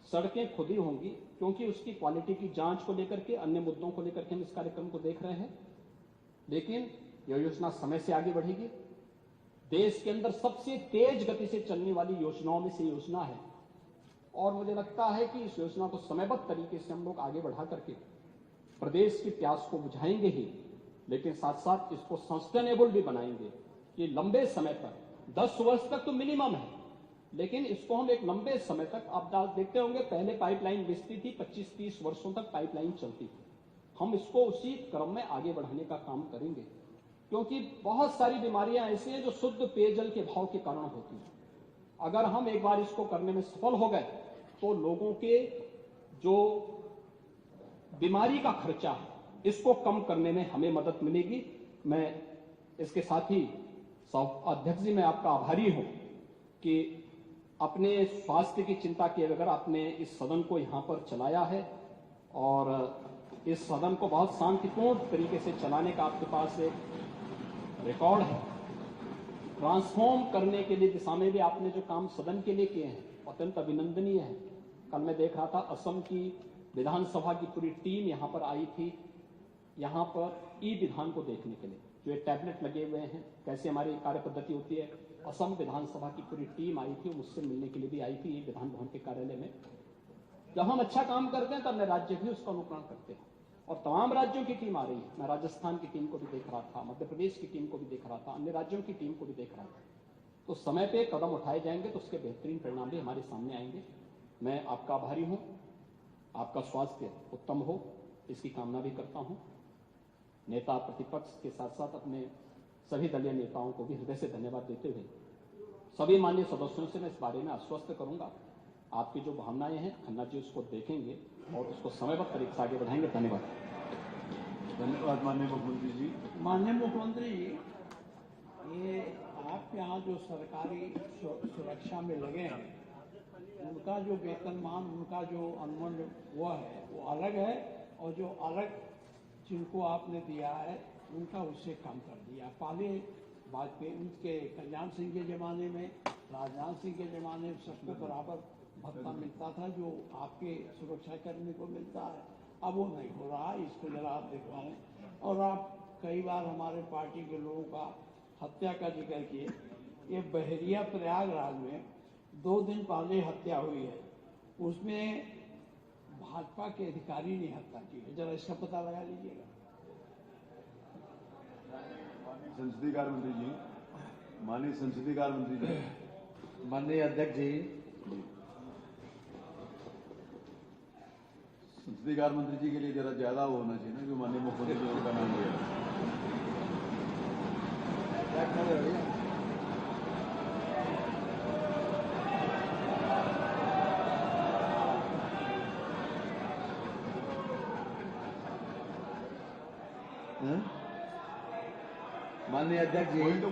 सड़कें खुदी होंगी, क्योंकि उसकी क्वालिटी की जांच को लेकर के, अन्य मुद्दों को लेकर के हम इस कार्यक्रम को देख रहे हैं। लेकिन यह योजना समय से आगे बढ़ेगी। देश के अंदर सबसे तेज गति से चलने वाली योजनाओं में से योजना है और मुझे लगता है कि इस योजना को समयबद्ध तरीके से हम लोग आगे बढ़ा करके प्रदेश की प्यास को बुझाएंगे ही, लेकिन साथ साथ इसको सस्टेनेबल भी बनाएंगे। ये लंबे समय तक, 10 वर्ष तक तो मिनिमम है, लेकिन इसको हम एक लंबे समय तक, आप देखते होंगे पहले पाइपलाइन बिछती थी, 25-30 वर्षों तक पाइपलाइन चलती थी। हम इसको उसी क्रम में आगे बढ़ाने का काम करेंगे, क्योंकि बहुत सारी बीमारियां ऐसी हैं जो शुद्ध पेयजल के अभाव के कारण होती हैं। अगर हम एक बार इसको करने में सफल हो गए तो लोगों के जो बीमारी का खर्चा है, इसको कम करने में हमें मदद मिलेगी। मैं इसके साथ ही अध्यक्ष जी, मैं आपका आभारी हूं कि अपने स्वास्थ्य की चिंता किए बगैर आपने इस सदन को यहां पर चलाया है और इस सदन को बहुत शांतिपूर्ण तरीके से चलाने का आपके पास एक रिकॉर्ड है। ट्रांसफॉर्म करने के लिए दिशा में भी आपने जो काम सदन के लिए किए हैं अत्यंत अभिनंदनीय है। कल मैं देख रहा था, असम की विधानसभा की पूरी टीम यहां पर आई थी, यहां पर ई विधान को देखने के लिए, जो ये टैबलेट लगे हुए हैं, कैसे हमारी कार्य पद्धति होती है। असम विधानसभा की पूरी टीम आई थी, मुझसे मिलने के लिए भी आई थी विधान भवन के कार्यालय में। जब हम अच्छा काम करते हैं तो अन्य राज्य भी उसका अनुकरण करते हैं और तमाम राज्यों की टीम आ रही है। मैं राजस्थान की टीम को भी देख रहा था, मध्य प्रदेश की टीम को भी देख रहा था, अन्य राज्यों की टीम को भी देख रहा था। तो समय पे कदम उठाए जाएंगे तो उसके बेहतरीन परिणाम भी हमारे सामने आएंगे। मैं आपका आभारी हूं, आपका स्वास्थ्य उत्तम हो इसकी कामना भी करता हूं। नेता प्रतिपक्ष के साथ साथ अपने सभी दलीय नेताओं को भी हृदय से धन्यवाद देते हुए सभी माननीय सदस्यों से मैं इस बारे में आश्वस्त करूंगा, आपकी जो भावनाएं हैं खन्ना जी उसको देखेंगे और उसको समयबद्ध तरीके से आगे बढ़ाएंगे। धन्यवाद।
धन्यवाद माननीय मुख्यमंत्री जी।
माननीय मुख्यमंत्री जी, ये आप यहाँ जो सरकारी सुरक्षा में लगे हैं, उनका जो वेतनमान, उनका जो अनुमान हुआ है वो अलग है, और जो अलग जिनको आपने दिया है उनका उससे कम कर दिया। पहले वाजपेयी, उनके कल्याण सिंह के ज़माने में, राजनाथ सिंह के ज़माने में सबको बराबर भत्ता मिलता था जो आपके सुरक्षा कर्मी को मिलता है। अब वो नहीं हो रहा, इसको जरा आप दिखवाएं। और आप कई बार हमारे पार्टी के लोगों का हत्या का जिक्र किए। ये बहरिया प्रयागराज में 2 दिन पहले हत्या हुई है, उसमें भाजपा के अधिकारी ने हत्या की है, जरा इसका पता लगा लीजिएगा।
संसदीय कार्य मंत्री जी, माननीय संसदीय कार्य मंत्री जी,
माननीय अध्यक्ष जी,
संसदीय कार्य मंत्री जी के लिए जरा ज्यादा वो होना चाहिए ना, कि माननीय मुख्यमंत्री जी उनका नाम लिया।
माननीय अध्यक्ष जी,
वही तो